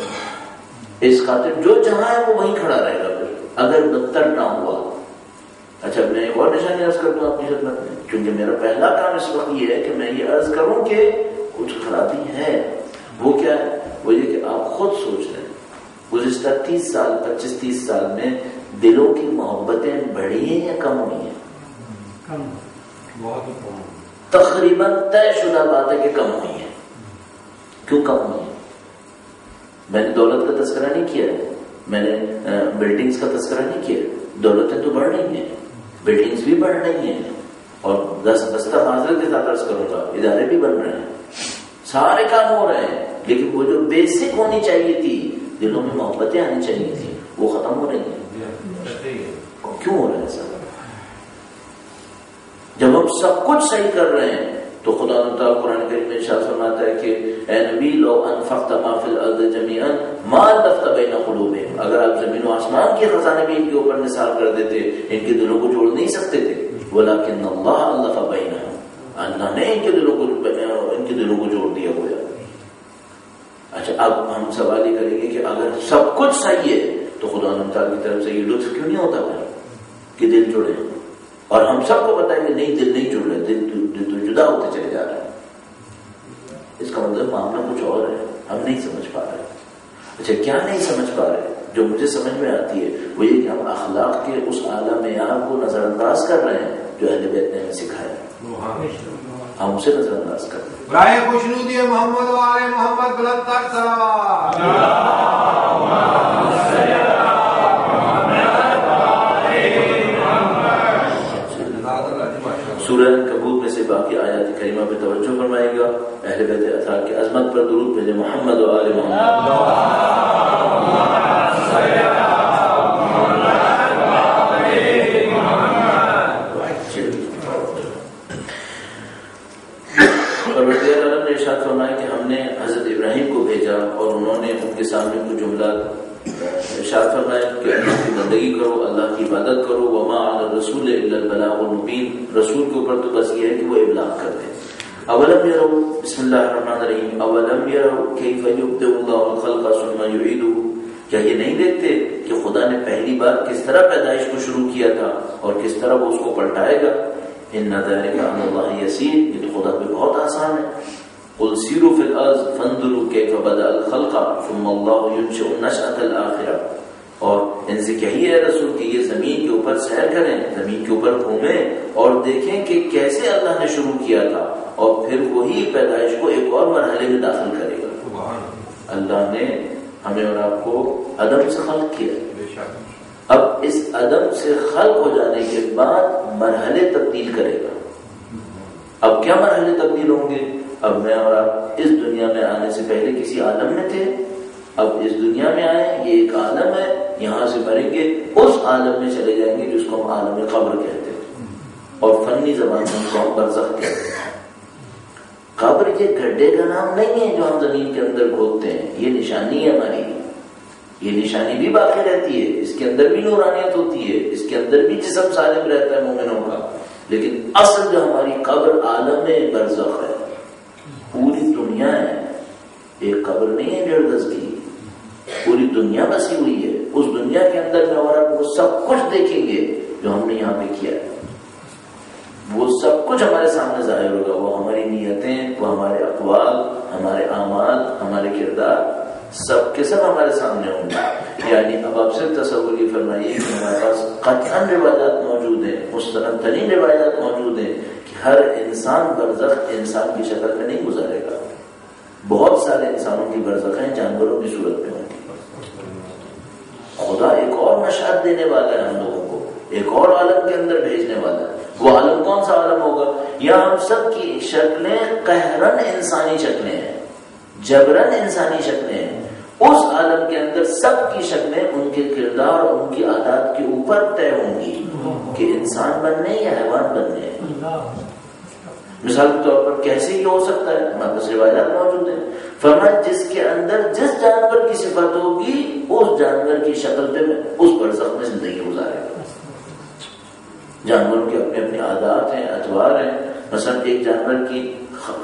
اس خاطر جو جہاں ہے وہ وہیں کھڑا رہے گا پھر، اگر بدتر نہ ہوا۔ اچھا میں ایک اور نشانی عرض کر دوں آپ کی خدمت میں، کیونکہ میرا پہلا کام اس وقت یہ ہے کہ میں یہ عرض کروں کہ کچھ خرابی ہے۔ وہ کیا ہے؟ وہ یہ کہ آپ خود سوچ لیں گزشتہ 30 سال 25-30 سال میں دلوں کی محبتیں بڑھی ہیں یا کم ہوئی ہیں؟ تقریباً طے شدہ بات ہے کہ کم ہوئی ہے۔ کیوں کم ہوئی ہے؟ میں نے دولت کا تذکرہ نہیں کیا ہے، میں نے بلڈنگز کا تذکرہ نہیں کیا، دولتیں تو بڑھ رہی ہیں، بلڈنگز بھی بڑھ رہی ہیں، اور بستہ معذرت کے ساتھ عرض کروں گا ادارے بھی بن رہے ہیں، سارے کام ہو رہے ہیں، لیکن وہ جو بیسک ہونی چاہیے تھی، دلوں میں محبتیں آنی چاہیے تھی، وہ ختم ہو رہی ہیں۔ کیوں ہو رہا ہے ایسا؟ جب ہم سب کچھ صحیح کر رہے ہیں تو خدا تعالیٰ قرآن کریم میں ارشاد فرماتا ہے کہ اے نبی لو انفقت ما فی الارض جميعا ما الفت بین قلوبہم، اگر آپ زمین و آسمان کے خزانے بھی ان کے اوپر نثار کر دیتے ان کے دلوں کو جوڑ نہیں سکتے تھے، ولکن اللہ الف بینہم، اللہ نے ان کے دلوں کو جوڑ دیا ہوا۔ اچھا اب ہم سوال یہ کریں گے کہ اگر سب کچھ صحیح ہے تو خدا تعالیٰ کی طرف سے یہ لطف کیوں نہیں ہوتا ہے کہ دل جڑے؟ اور ہم سب کو بتائیں گے نہیں دل نہیں جڑ رہے، دل تو جدا ہوتے چلے جا رہے ہیں۔ اس کا مطلب معاملہ کچھ اور ہے، ہم نہیں سمجھ پا رہے۔ اچھا کیا نہیں سمجھ پا رہے؟ جو مجھے سمجھ میں آتی ہے وہ یہ کہ ہم اخلاق کے اس اعلیٰ معیار کو نظر انداز کر رہے ہیں جو اہل بیت نے ہمیں سکھایا، ہم اسے نظر انداز کر رہے ہیں۔ برائے خوشنودی محمد و آل محمد بلند تر صلوات۔ سورہ کبوت میں سے باقی آیات کریمہ پہ توجہ فرمائے گا۔ اہل بیت اطہار کی عظمت پر درود بھیجے محمد و آل محمد۔ ارشاد فرمایا کہ ہم نے حضرت ابراہیم کو بھیجا اور انہوں نے ان کے سامنے کچھ جملات ارشاد فرمایا کہ اللہ کی بندگی کرو، اللہ کی عبادت کرو، وما علی الرسول الا البلاغ المبین، رسول کے اوپر تو بس یہ ہے کہ وہ ابلاغ کر دے۔ اولم یروا، بسم اللہ الرحمن الرحیم، اولم یروا کیف یبدئ اللہ الخلق ثم یعیدہ، کیا یہ نہیں دیکھتے کہ خدا نے پہلی بار کس طرح پیدائش کو شروع کیا تھا اور کس طرح وہ اس کو پلٹائے گا؟ ان ذلک علی اللہ یسیر، یہ تو خدا پہ بہت آسان ہے۔ قل سیروا فی الارض فانظروا کیف بدأ الخلق ثم اللہ ینشئ النشأة الآخرہ، اور ان سے کہیے رسول کہ یہ زمین کے اوپر سیر کریں، زمین کے اوپر گھومیں اور دیکھیں کہ کیسے اللہ نے شروع کیا تھا اور پھر وہی پیدائش کو ایک اور مرحلے میں داخل کرے گا۔ اللہ نے ہمیں اور آپ کو عدم سے خلق کیا، اب اس عدم سے خلق ہو جانے کے بعد مرحلے تبدیل کرے گا۔ اب کیا مرحلے تبدیل ہوں گے؟ اب میں اور آپ اس دنیا میں آنے سے پہلے کسی عالم میں تھے، اب اس دنیا میں آئے، یہ ایک عالم ہے، یہاں سے مریں گے اس عالم میں چلے جائیں گے جس کو ہم عالم قبر کہتے ہیں، اور فنی زبان میں کو ہم برزخ کہتے ہیں۔ قبر کے گڈھے کا نام نہیں ہے جو ہم زمین کے اندر کھودتے ہیں، یہ نشانی ہے ہماری، یہ نشانی بھی باقی رہتی ہے، اس کے اندر بھی نورانیت ہوتی ہے، اس کے اندر بھی جسم سالم رہتا ہے مومنوں کا، لیکن اصل جو ہماری قبر عالم برزخ ہے، پوری دنیا ہے، ایک قبر نہیں ہے 1.5 گز کی، پوری دنیا بسی ہوئی ہے۔ اس دنیا کے اندر میں اور آپ وہ سب کچھ دیکھیں گے جو ہم نے یہاں پہ کیا ہے، وہ سب کچھ ہمارے سامنے ظاہر ہوگا، وہ ہماری نیتیں، وہ ہمارے اقوال، ہمارے اعمال، ہمارے کردار، سب کے سب ہمارے سامنے ہوں گے۔ یعنی اب آپ صرف تصور یہ فرمائیے کہ ہمارے پاس قطعاً روایات موجود ہیں، مستند ترین روایات موجود ہیں کہ ہر انسان برزخ انسان کی شکل میں نہیں گزارے گا، بہت سارے انسانوں کی برزخیں جانوروں کی صورت میں ہوں گی۔ خدا ایک اور نشأت دینے والا ہے ہم لوگوں کو، ایک اور عالم کے اندر بھیجنے والا ہے۔ وہ عالم کون سا عالم ہوگا؟ یہاں ہم سب کی شکلیں قہرن انسانی شکلیں ہیں، جبرن انسانی شکلیں ہیں، اس عالم کے اندر سب کی شکلیں ان کے کردار اور ان کی عادات کے اوپر طے ہوں گی کہ انسان بننے یا حیوان بننے ہیں۔ مثال کے طور پر کیسے یہ ہو سکتا ہے؟ ہمارے پاس روایات موجود ہیں، فرمایا جس کے اندر جس جانور کی صفت ہوگی اس جانور کی شکل پہ اس برزخ میں زندگی گزارے گا۔ جانوروں کے اپنے اپنے عادات ہیں، اطوار ہیں، مثلا ایک جانور کی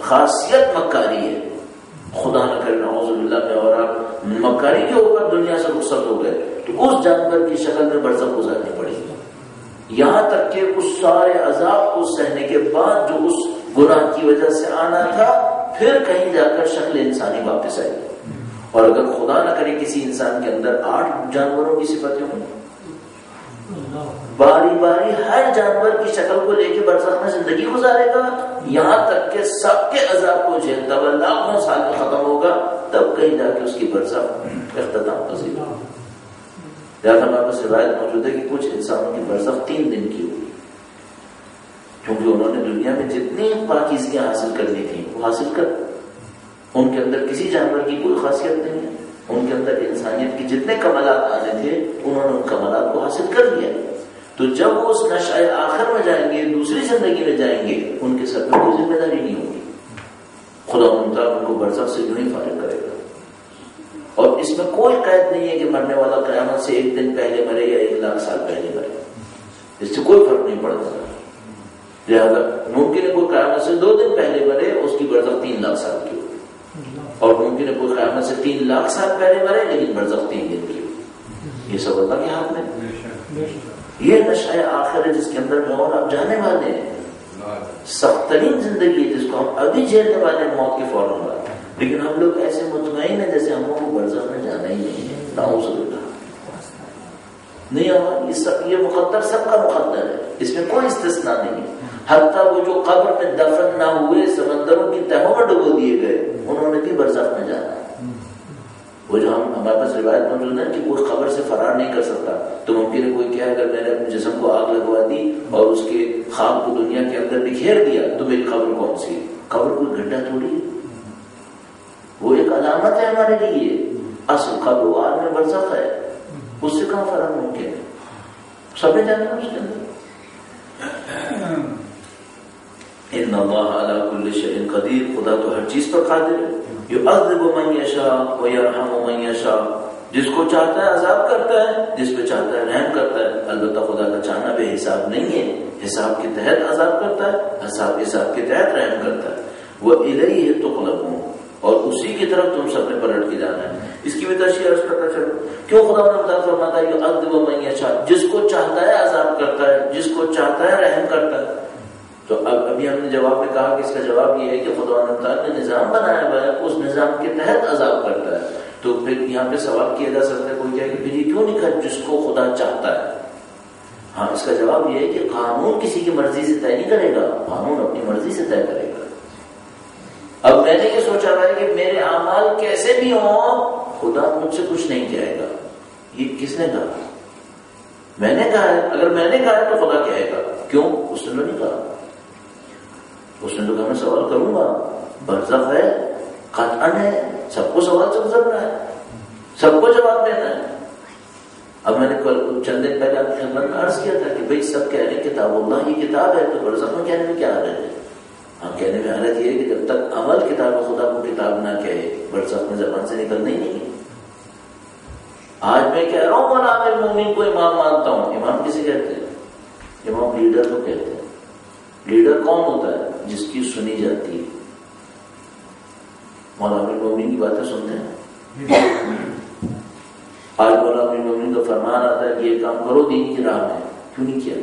خاصیت مکاری ہے، خدا نہ کرے نعوذ باللہ میں اور آپ مکاری کے اوپر دنیا سے رخصت ہو گئے تو اس جانور کی شکل میں برزخ گزارنی پڑے گی، یہاں تک کہ اس سارے عذاب کو سہنے کے بعد جو اس گناہ کی وجہ سے آنا تھا پھر کہیں جا کر شکل انسانی واپس آئی۔ اور اگر خدا نہ کرے کسی انسان کے اندر 8 جانوروں کی صفتیں ہوں، باری باری ہر جانور کی شکل کو لے کے برزخ میں زندگی گزارے گا، یہاں تک کہ سب کے عذاب کو جھیلتا ہوا لاکھوں سال میں ختم ہوگا، تب کہیں جا کے اس کی برزخ اختتام پذیر ہوگا۔ لہٰذا ہمارے پاس روایت موجود ہے کہ کچھ انسانوں کی برزخ 3 دن کی ہوئی، کیونکہ انہوں نے دنیا میں جتنی پاکیزگیاں حاصل کرنی تھیں وہ حاصل کر، ان کے اندر کسی جانور کی کوئی خاصیت نہیں ہے، ان کے اندر انسانیت کی جتنے کمالات آنے تھے انہوں نے ان کمالات کو حاصل کر لیا۔ تو جب وہ اس نشأہ آخر میں جائیں گے، دوسری زندگی میں جائیں گے، ان کے سر پہ کوئی ذمہ داری نہیں ہوگی، خدا تعالیٰ ان کو برزخ سے یوں ہی فارغ کرے گا۔ اور اس میں کوئی قید نہیں ہے کہ مرنے والا قیامت سے 1 دن پہلے مرے یا 1 لاکھ سال پہلے مرے، اس سے کوئی فرق نہیں پڑتا۔ لہٰذا ممکن ہے کوئی قیامت سے 2 دن پہلے مرے، اس کی برزخ 3 لاکھ سال کی ہوگی، اور ممکن ہے کوئی قیامت سے 3 لاکھ سال پہلے مرے لیکن برزخ 3 دن کی ہوگی۔ یہ سب اللہ کے ہاتھ میں، یہ نشأہ آخر ہے جس کے اندر میں اور آپ جانے والے ہیں، سخت ترین زندگی ہے جس کو ہم ابھی جھیلنے والے ہیں موت کے فوراً بعد، لیکن ہم لوگ ایسے مطمئن ہیں جیسے ہم کو برزخ میں جانا ہی نہیں ہے، نعوذ باللہ نہیں ہوا۔ یہ مقدر سب کا مقدر ہے، اس میں کوئی استثناء نہیں ہے۔ حتیٰ وہ جو قبر میں دفن نہ ہوئے سمندروں کی تہوں میں ڈبو دیے گئے انہوں نے بھی برزخ میں جانا ہے۔ وہ جو ہمارے پاس روایت موجود ہے کہ کوئی قبر سے فرار نہیں کر سکتا، تو ممکن ہے کوئی کہے اگر میں نے اپنے جسم کو آگ لگوا دی اور اس کے خاک کو دنیا کے اندر بکھیر دیا تو میری قبر کون سی ہے؟ قبر کوئی گڈھا تھوڑی ہے، وہ ایک علامت ہے ہمارے لیے، اصل قبر وہ عالم برزخ ہے، اس سے کہاں فرار ممکن ہے، سب نے جانا ہے اس کے اندر۔ ان ان اللہ علی کل شیء قدیر، خدا تو ہر چیز پر قادر ہے. یعذب من یشاء ویرحم من یشاء، جس کو چاہتا ہے عذاب کرتا ہے، جس پہ چاہتا ہے رحم کرتا ہے. البتہ خدا کا چاہنا بے حساب نہیں ہے، حساب کے تحت عذاب کرتا ہے، حساب کے تحت رحم کرتا ہے. وَإِلَيْهِ تُقْلَبُونَ، اور اسی کی طرف تم سب نے پلٹ کے جانا ہے. اس کی بھی تشریح عرض کرتا چلو. کیوں خدا نے بتا فرماتا ہے یعذب من یشاء، جس کو چاہتا ہے عذاب کرتا ہے، جس کو چاہتا ہے رحم کرتا ہے. تو ابھی ہم نے جواب میں کہا کہ اس کا جواب یہ ہے کہ خدا نے نظام بنایا ہوا ہے، اس نظام کے تحت عذاب کرتا ہے. تو پھر یہاں پہ سوال کیا جا سکتا ہے کوئی کہے کہ پھر یہ کیوں نہیں کہا جس کو خدا چاہتا ہے؟ ہاں، اس کا جواب یہ ہے کہ قانون کسی کی مرضی سے طے نہیں کرے گا، قانون اپنی مرضی سے طے کرے گا. اب میں نے یہ سوچا ہے کہ میرے اعمال کیسے بھی ہوں خدا مجھ سے کچھ نہیں کہے گا. یہ کس نے کہا؟ میں نے کہا ہے. اگر میں نے کہا ہے تو خدا کہے گا. کیوں؟ اس نے نہیں کہا. اس نے تو کہا میں سوال کروں گا. برزخ ہے، قطعاً ہے، سب کو سوال سے گزرنا ہے، سب کو جواب دینا ہے. اب میں نے چند دن پہلے آپ کی خدمت میں عرض کیا تھا کہ بھائی سب کہہ رہے ہیں کتاب اللہ یہ کتاب ہے، تو برزخ میں کہنے میں کیا حالت ہے؟ ہم کہنے میں حالت یہ ہے کہ جب تک عمل کتاب خدا کو کتاب نہ کہے برزخ میں زبان سے نکلنا ہی نہیں. آج میں کہہ رہا ہوں مولا عامر مومن کو امام مانتا ہوں. امام کسے کہتے ہیں؟ امام لیڈر کو کہتے ہیں. لیڈر کون ہوتا ہے؟ جس کی سنی جاتی ہے. مولا عامر مومن کی باتیں سنتے ہیں. آج مولا عامر مومن کا فرمان آتا ہے کہ یہ کام کرو دین کی راہ میں، کیوں نہیں کیا؟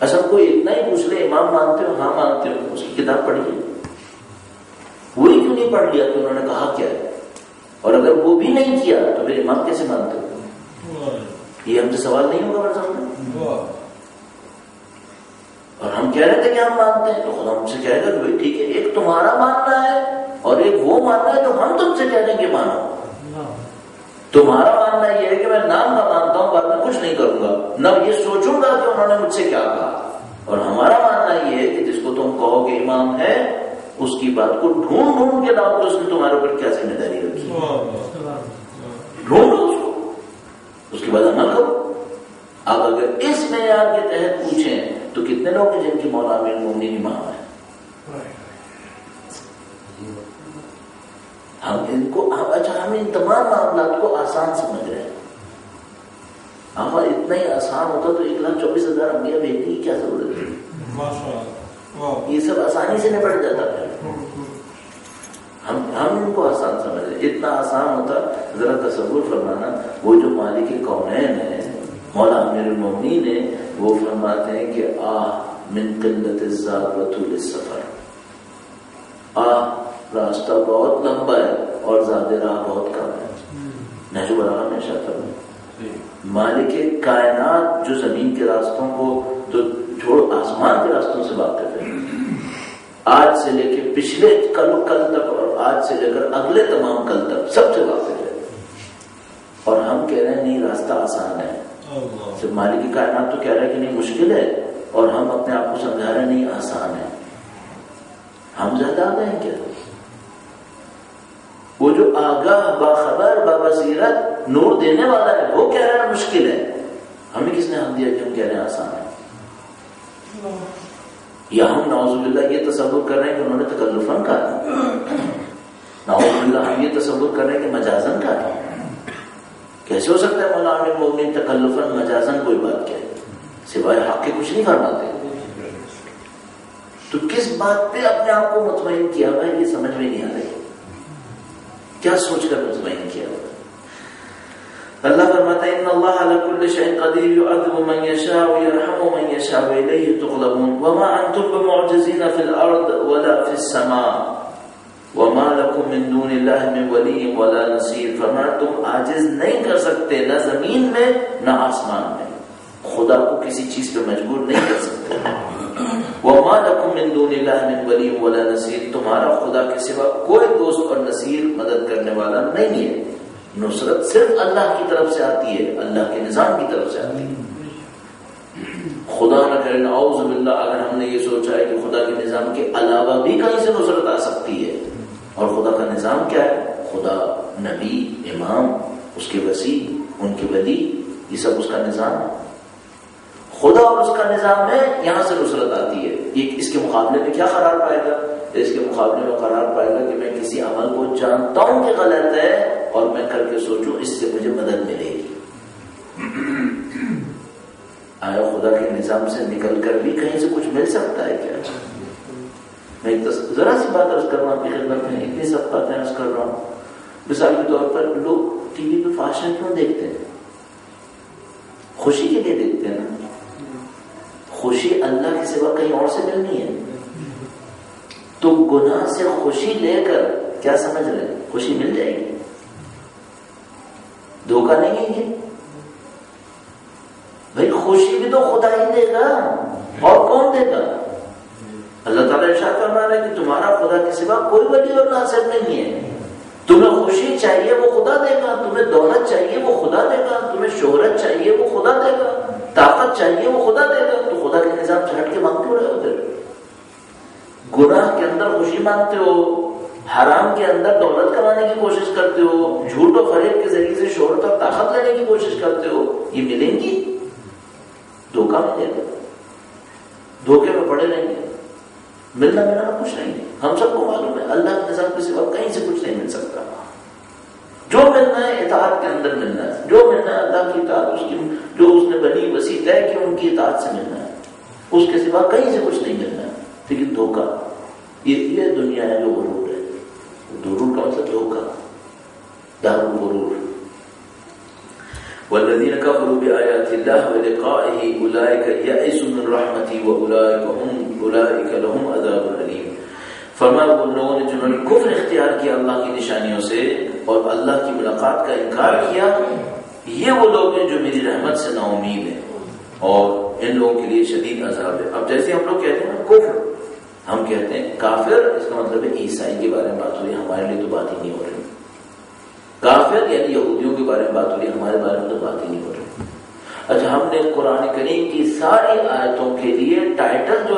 اصل کو اتنا ہی پوچھ لے امام مانتے ہو؟ ہاں مانتے ہو. اس کی کتاب پڑھی ہے، وہی کیوں نہیں پڑھ لیا کہ انہوں نے کہا کیا ہے؟ اور اگر وہ بھی نہیں کیا تو پھر امام کیسے مانتے ہو؟ یہ ہم سے سوال نہیں ہوگا ہمارے سامنے. اور ہم کہہ رہے تھے کہ ہم مانتے ہیں، تو خدا ہم سے کہے گا کہ بھائی ٹھیک ہے، ایک تمہارا ماننا ہے اور ایک وہ ماننا ہے، تو ہم تم سے کہہ دیں کہ مانو. تمہارا ماننا یہ ہے کہ میں نام کا مانتا ہوں، بعد میں کچھ نہیں کروں گا، نہ یہ سوچوں گا کہ انہوں نے مجھ سے کیا کہا. اور ہمارا ماننا یہ ہے کہ جس کو تم کہو کہ امام ہے اس کی بات کو ڈھونڈ کے لاؤ کہ اس نے تمہارے اوپر کیا ذمہ داری رکھی. ڈھونڈو اس کو، اس کے بعد عمل کرو. اب اگر اس معیار کے تحت پوچھیں تو کتنے لوگ ہیں جن کی مولا عامر مومن امام ہے؟ ہم ان تمام معاملات کو آسان سمجھ رہے ہیں. ہمارا اتنا ہی آسان ہوتا تو 1,24,000 انبیاء بھیجنے کی کیا ضرورت ہے؟ یہ سب آسانی سے نپٹ جاتا ہے. ہم ان کو آسان سمجھ رہے ہیں. اتنا آسان ہوتا، ذرا تصور فرمانا، وہ جو مالک کونین ہے مولا امیر المومنین نے، وہ فرماتے ہیں کہ من قلت الزاد وطول السفر، راستہ بہت لمبا ہے اور زیادہ راہ بہت کم ہے. نہج البلاغہ میں ارشاد فرمایا مالک کائنات جو زمین کے راستوں کو تو چھوڑو آسمان کے راستوں سے واقف ہے، آج سے لے کے پچھلے کل تک اور آج سے لے کر اگلے تمام کل تک سب سے واقف ہے. اور ہم کہہ رہے ہیں نہیں راستہ آسان ہے. صرف مالک کائنات تو کہہ رہے ہیں کہ نہیں مشکل ہے، اور ہم اپنے آپ کو سمجھا رہے ہیں نہیں آسان ہے. ہم زیادہ آگے ہیں کیا؟ وہ جو آگاہ باخبر بابصیرت نور دینے والا ہے وہ کہہ رہا ہے مشکل ہے. ہمیں کس نے حق دیا کہ ہم کہہ رہے ہیں آسان ہے؟ یا ہم نعوذ باللہ یہ تصور کر رہے ہیں کہ انہوں نے تکلفاً کہا، نعوذ باللہ ہم یہ تصور کر رہے ہیں کہ مجازاً کہا. کیسے ہو سکتا ہے مولا عامر مومن تکلفاً مجازاً کوئی بات کہے؟ سوائے حق کے کچھ نہیں فرماتے. تو کس بات پہ اپنے آپ کو مطمئن کیا ہوا ہے یہ سمجھ میں نہیں آ رہی. کیا سوچ کر مطمئن کیا ہوا؟ اللہ فرماتا ہے ان اللہ علی کل شیء قدیر یعذب من یشاء ویرحم من یشاء والیہ تقلبون وما انتم بمعجزین فی الارض ولا فی السماء وما لکم من دون اللہ من ولی ولا نصیر. فرمایا تم عاجز نہیں کر سکتے نہ زمین میں نہ آسمان میں، خدا کو کسی چیز پہ مجبور نہیں کر سکتے. وما لکم من دون اللہ من ولی ولا نصیر، تمہارا خدا کے سوا کوئی دوست اور نصیر مدد کرنے والا نہیں ہے. نصرت صرف اللہ کی طرف سے آتی ہے، اللہ کے نظام کی طرف سے آتی ہے. خدا نہ کرے نعوذ باللہ اگر ہم نے یہ سوچا ہے کہ خدا کے نظام کے علاوہ بھی کہیں سے نصرت آ سکتی ہے، اور خدا کا نظام کیا ہے؟ خدا، نبی، امام، اس کے وسیع، ان کے ولی، یہ سب اس کا نظام ہے. خدا اور اس کا نظام ہے، یہاں سے نصرت آتی ہے. یہ اس کے مقابلے میں کیا قرار پائے گا؟ اس کے مقابلے میں قرار پائے گا کہ میں کسی عمل کو جانتا ہوں کہ غلط ہے اور میں کر کے سوچوں اس سے مجھے مدد ملے گی. آیا خدا کے نظام سے نکل کر بھی کہیں سے کچھ مل سکتا ہے کیا؟ میں ایک ذرا سی بات عرض کر رہا ہوں آپ کی خدمت میں، اتنی سب باتیں عرض کر رہا ہوں. مثال کے طور پر لوگ ٹی وی پہ فاشن کیوں دیکھتے ہیں؟ خوشی کے لیے دیکھتے ہیں نا. خوشی اللہ کے سوا کہیں اور سے ملنی ہے. تو گناہ سے خوشی لے کر کیا سمجھ رہے ہیں؟ خوشی مل جائے گی. دھوکہ نہیں ہے یہ بھائی. خوشی بھی تو خدا ہی دے گا، اور کون دے گا؟ اللہ تعالیٰ ارشاد فرما رہا ہے کہ تمہارا خدا کے سوا کوئی ولی اور ناصر نہیں ہے. تمہیں خوشی چاہیے وہ خدا دے گا، تمہیں دولت چاہیے وہ خدا دے گا، تمہیں شہرت چاہیے وہ خدا دے گا، طاقت چاہیے وہ خدا دے گا. تو خدا کے نظام سے ہٹ کے مانگتے ہو رہے ہو. پھر گناہ کے اندر خوشی مانگتے ہو، حرام کے اندر دولت کمانے کی کوشش کرتے ہو، جھوٹ و فریب کے ذریعے سے شہرت اور طاقت لینے کی کوشش کرتے ہو. یہ ملیں گی؟ دھوکہ ملے گا. دھوکے میں پڑے رہیں گے. ملنا کچھ نہیں. ہم سب کو معلوم ہے اللہ کے نظام کے سوا کہیں سے کچھ نہیں مل سکتا. جو ملنا ہے اطاعت کے اندر ملنا ہے. جو ملنا ہے اللہ کی اطاعت، اس کی جو اس نے بنی وسیع طے کی ان کی اطاعت سے ملنا ہے. اس کے سوا کہیں سے کچھ نہیں ملنا ہے. لیکن دھوکہ، یہ دنیا ہے جو غرور ہے. غرور کا مطلب دھوکہ، دار الغرور. والذین کفروا بآیات اللہ ولقائہ اولئک یئسوا من رحمتی واولئک لهم عذاب علیم. فرمایا وہ لوگوں نے جنہوں نے کفر اختیار کیا اللہ کی نشانیوں سے اور اللہ کی ملاقات کا انکار کیا، یہ وہ لوگ ہیں جو میری رحمت سے نا امید ہیں اور ان لوگوں کے لیے شدید عذاب ہے. اب جیسے ہم لوگ کہتے ہیں کفر، ہم کہتے ہیں کافر، اس کا مطلب ہے عیسائی کے بارے میں بات ہو رہی ہے، ہمارے لیے تو بات ہی نہیں ہو رہی. کافر یعنی یہودیوں کے بارے میں بات ہو رہی ہے، ہمارے بارے میں تو بات ہی نہیں ہو رہی. اچھا، ہم نے قرآن کریم کی ساری آیتوں کے لیے ٹائٹل جو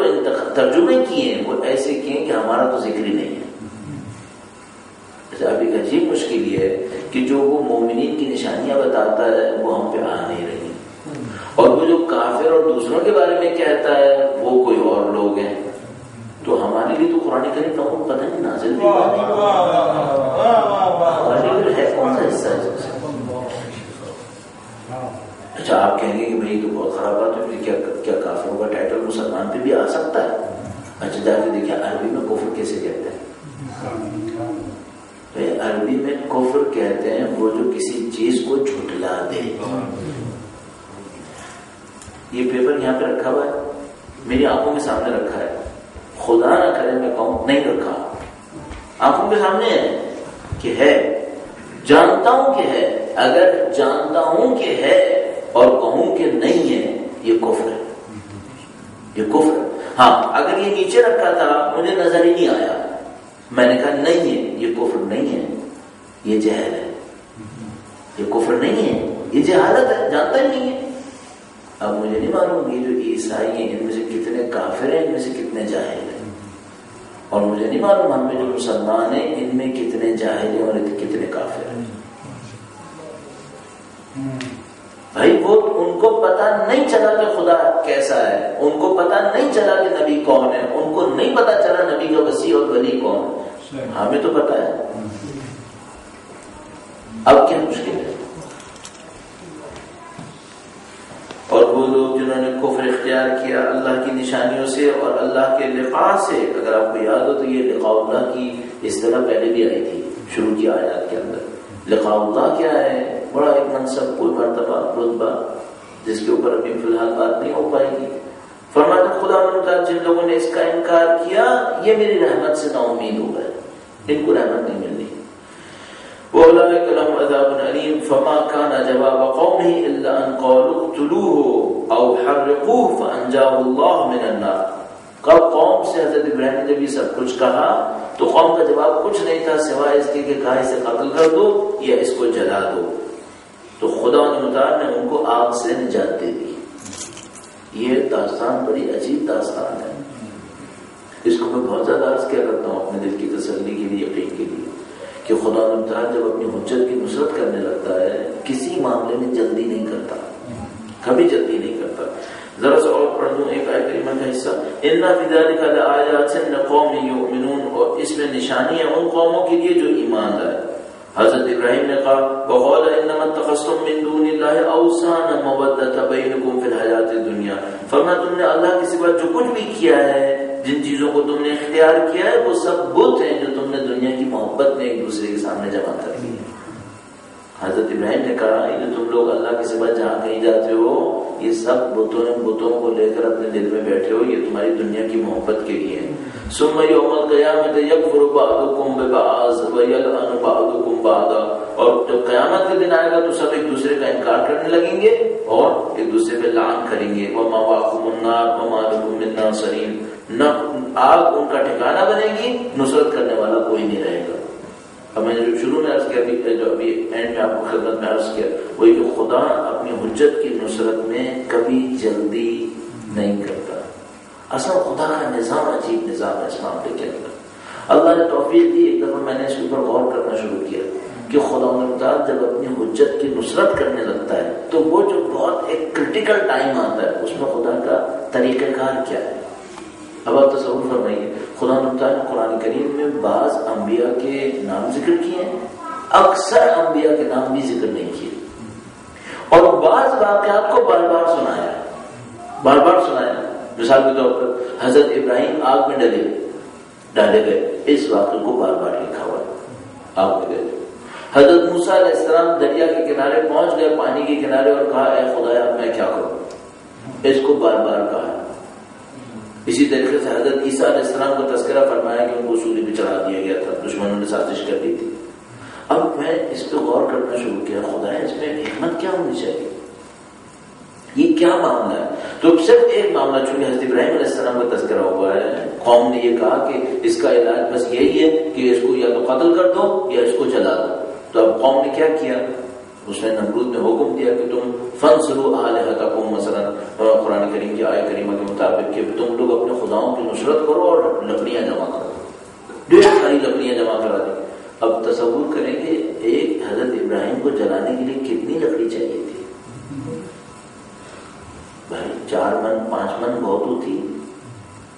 ترجمے کیے ہیں وہ ایسے کیے ہیں کہ ہمارا تو ذکر ہی نہیں ہے. اب ایک عجیب مشکل یہ ہے کہ جو وہ مومنین کی نشانیاں بتاتا ہے وہ ہم پہ آ نہیں رہی، اور وہ جو کافر اور دوسروں کے بارے میں کہتا ہے وہ کوئی اور لوگ ہیں. تو ہمارے لیے تو قرآن کریم کا پتہ نہیں نازل بھی ہے کون سا حصہ ہے. اچھا، آپ کہیں گے کہ بھائی تو بہت خراب بات ہے، کیا کافروں کا ٹائٹل مسلمان پہ بھی آ سکتا ہے؟ اچھا جا کے دیکھیں عربی میں کفر کیسے کہتے ہیں. عربی میں کفر کہتے ہیں وہ جو کسی چیز کو جھٹلا دے. یہ پیپر یہاں پہ رکھا ہوا ہے، میری آنکھوں کے سامنے رکھا ہے. خدا نہ کرے میں کہوں نہیں رکھا، آنکھوں کے سامنے ہے کہ ہے، جانتا ہوں کہ ہے. اگر جانتا ہوں کہ ہے اور کہوں کہ نہیں ہے، یہ کفر ہے. یہ کفر ہے. ہاں، اگر یہ نیچے رکھا تھا مجھے نظر ہی نہیں آیا، میں نے کہا نہیں ہے، یہ کفر نہیں ہے، یہ جہل ہے. یہ کفر نہیں ہے، یہ جہالت ہے، جانتا ہی نہیں ہے. اب مجھے نہیں معلوم یہ جو عیسائی ہیں ان میں سے کتنے کافر ہیں، ان میں سے کتنے جاہل ہیں، اور مجھے نہیں معلوم ہم میں جو مسلمان ہیں ان میں کتنے جاہل ہیں اور کتنے کافر ہیں. بھائی وہ ان کو پتا نہیں چلا کہ خدا کیسا ہے، ان کو پتا نہیں چلا کہ نبی کون ہے، ان کو نہیں پتا چلا نبی کا وسیع اور ولی کون ہے. ہمیں تو پتا ہے. اب کیا مشکل ہے؟ اور وہ لوگ جنہوں نے کفر اختیار کیا اللہ کی نشانیوں سے اور اللہ کے لقاء سے. اگر آپ کو یاد ہو تو یہ لقاء اللہ کی اصطلاح پہلے بھی آئی تھی شروع کی آیات کے اندر. لقاء اللہ کیا ہے؟ بڑا ایک منصب، کوئی مرتبہ، رتبہ جس کے اوپر ابھی فی الحال بات نہیں ہو پائے گی. فرماتا خدا تعالیٰ جن لوگوں نے اس کا انکار کیا یہ میری رحمت سے نا امید ہو گئے، ان کو رحمت نہیں ملنی. وَأُولَٰئِكَ لَهُمْ عَذَابٌ أَلِيمٌ فَمَا كَانَ جَوَابَ قَوْمِهِ إِلَّا أَن قَالُوا اقْتُلُوهُ أَوْ حَرِّقُوهُ فَأَنجَاهُ اللَّهُ مِنَ النَّارِ. کب قوم سے حضرت ابراہیم نے جب یہ سب کچھ کہا تو قوم کا جواب کچھ نہیں تھا سوائے اس کے کہ کہا اسے قتل کر دو یا اس کو جلا دو. تو خدا متعال نے ان کو آگ سے نجات دے دی. یہ داستان بڑی عجیب داستان ہے. اس کو میں بہت زیادہ عرض کیا کرتا ہوں اپنے دل کی تسلی کے لیے، یقین کے لیے، کہ خدا متعال جب اپنی حجت کی نصرت کرنے لگتا ہے کسی معاملے میں جلدی نہیں کرتا، کبھی جلدی نہیں کرتا. ذرا سا اور پڑھ دوں ایک آیت کریمہ کا حصہ. ان فی ذلک لآیات لقوم یؤمنون، اور اس میں نشانی ہے ان قوموں کے لیے جو ایمان لائے. حضرت ابراہیم نے کہا وقال انما اتخذتم من دون اللہ اوثانا مودۃ بینکم فی الحیات الدنیا، فرمایا تم نے اللہ کے سوا جو کچھ بھی کیا ہے، جن چیزوں کو تم نے اختیار کیا ہے، وہ سب بت ہیں جو تم نے دنیا کی محبت میں ایک دوسرے کے سامنے جمع کر لی. حضرت ابراہیم نے کہا یہ جو تم لوگ اللہ کے سوا جہاں کہیں جاتے ہو، یہ سب بتوں کو لے کر اپنے دل میں بیٹھے ہو، یہ تمہاری دنیا کی محبت کے لیے. ثم یوم القیامۃ یکفر بعضکم ببعض ویلعن بعضکم بعضا، اور جب قیامت کے دن آئے گا تو سب ایک دوسرے کا انکار کرنے لگیں گے اور ایک دوسرے پہ لعن کریں گے. ومأواکم النار وما لکم من ناصرین، نہ آگ ان کا ٹھکانہ بنے گی، نصرت کرنے والا کوئی نہیں رہے گا. اب میں نے جو شروع میں عرض کیا، جو ابھی اینڈ میں آپ کو خدمت میں عرض کیا، وہی کہ خدا اپنی حجت کی نصرت میں کبھی جلدی نہیں کرتا. اصل خدا کا نظام عجیب نظام ہے اس معاملے کے اندر. اللہ نے توفیق دی، ایک دفعہ میں نے اس کے اوپر غور کرنا شروع کیا کہ خدا تعالیٰ جب اپنی حجت کی نصرت کرنے لگتا ہے تو وہ جو بہت ایک کرٹیکل ٹائم آتا ہے اس میں خدا کا طریقہ کار کیا ہے. اب آپ تصور فرمائیے، خدا تعالیٰ نے قرآن کریم میں بعض انبیاء کے نام ذکر کیے ہیں، اکثر انبیاء کے نام بھی ذکر نہیں کیے، اور بعض واقعات کو بار بار سنایا. مثال کے طور پر حضرت ابراہیم آگ میں ڈالے گئے، اس واقعے کو بار بار لکھا ہوا ہے، آگ میں گئے. حضرت موسیٰ علیہ السلام دریا کے کنارے پہنچ گئے، پانی کے کنارے، اور کہا اے خدایا اب میں کیا کروں، اس کو بار بار کہا. اسی طریقے سے حضرت عیسیٰ علیہ السلام کو تذکرہ فرمایا کہ ان کو سولی پہ چڑھا دیا گیا تھا، دشمنوں نے سازش کر دی تھی. اب میں اس پہ غور کرنا شروع کیا، خدا اس میں حکمت کیا ہونی چاہیے، یہ کیا معاملہ ہے. تو صرف ایک معاملہ، چونکہ حضرت ابراہیم علیہ السلام کا تذکرہ ہوا ہے، قوم نے یہ کہا کہ اس کا علاج بس یہی ہے کہ اس کو یا تو قتل کر دو یا اس کو جلا دو. تو اب قوم نے کیا کیا، اس نے نمرود نے حکم دیا کہ تم فانصروا آلہتکم، مثلا قرآن کریم کی آیت کریمہ کے مطابق کہ تم لوگ اپنے خداؤں کی نصرت کرو اور لکڑیاں جمع کرو. ڈھیر ساری لکڑیاں جمع کرا دی. اب تصور کریں کہ ایک حضرت ابراہیم کو جلانے کے لیے کتنی لکڑی چاہیے تھی بھائی؟ 4 من 5 من بہت ہوتی.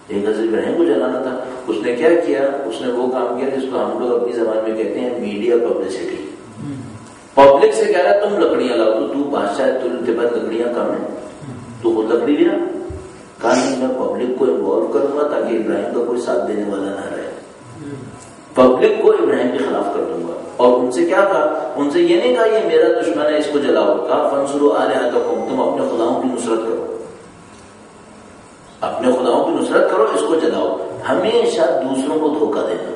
ایک حضرت ابراہیم کو جلانا تھا. اس نے کیا کیا، اس نے وہ کام کیا جس کو ہم لوگ اپنی زبان میں کہتے ہیں میڈیا پبلسٹی. پبلک سے کہہ رہا ہے تم لکڑیاں لاؤ، تو بادشاہ تجھے پاس لکڑیاں کم ہیں، تو خود لکڑی لیا. کہا نہیں میں پبلک کو انوالو کروں گا تاکہ ابراہیم کا کوئی ساتھ دینے والا نہ رہے، پبلک کو ابراہیم کے خلاف کر دوں گا. اور ان سے کیا کہا، ان سے یہ نہیں کہا یہ میرا دشمن ہے اس کو جلاؤ، کہا فانصروا آلہتکم، تم اپنے خداؤں کی نصرت کرو، اپنے خداؤں کی نصرت کرو، اس کو جلاؤ. ہمیشہ دوسروں کو دھوکہ دینا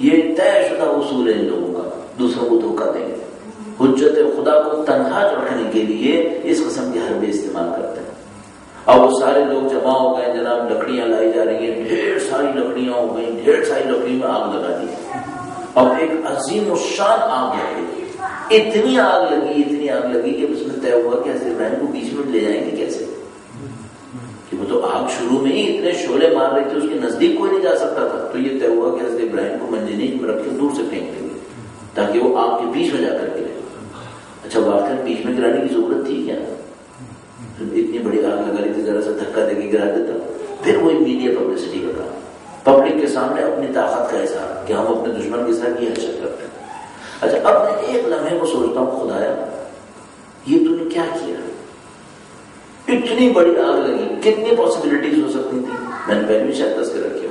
یہ طے شدہ اصول ہے ان لوگوں کا، دوسروں کو دھوکہ دیں گے. حجت خدا کو تنہا رکھنے کے لیے اس قسم کے حربے استعمال کرتے ہیں. اور وہ سارے لوگ جمع ہو گئے، جناب لکڑیاں لائی جا رہی ہیں، ڈھیر ساری لکڑیاں ہو گئی، ڈھیر ساری لکڑی میں آگ لگا دی اور ایک عظیم الشان آگ لگی. اتنی آگ لگی کہ اس میں طے ہوا کہ حضرت ابراہیم کو بیچ میں لے جائیں گے کیسے، کہ وہ تو آگ شروع میں ہی اتنے شعلے مار رہے تھے اس کے نزدیک کوئی نہیں جا سکتا تھا. تو یہ طے ہوا کہ حضرت ابراہیم کو منجنیق میں رکھ کے دور سے پھینک دیں گے تاکہ وہ آگ کے بیچ میں جا کر گرے. اچھا واقعی بیچ میں گرانے کی ضرورت تھی کیا؟ اتنی بڑی آگ لگا رہی تھی، ذرا سا دھکا دے کے گرا دیتا. پھر وہی میڈیا پبلسٹی کا کام، پبلک کے سامنے اپنی طاقت کا اظہار کہ ہم اپنے دشمن کے ساتھ یہ حرکت کرتے ہیں. اچھا اب میں ایک لمحے کو سوچتا ہوں خدایا یہ تو نے کیا کیا، اتنی بڑی آگ لگی، کتنی پاسبلٹیز ہو سکتی تھی. میں نے پہلے بھی شاید تذکرہ کیا،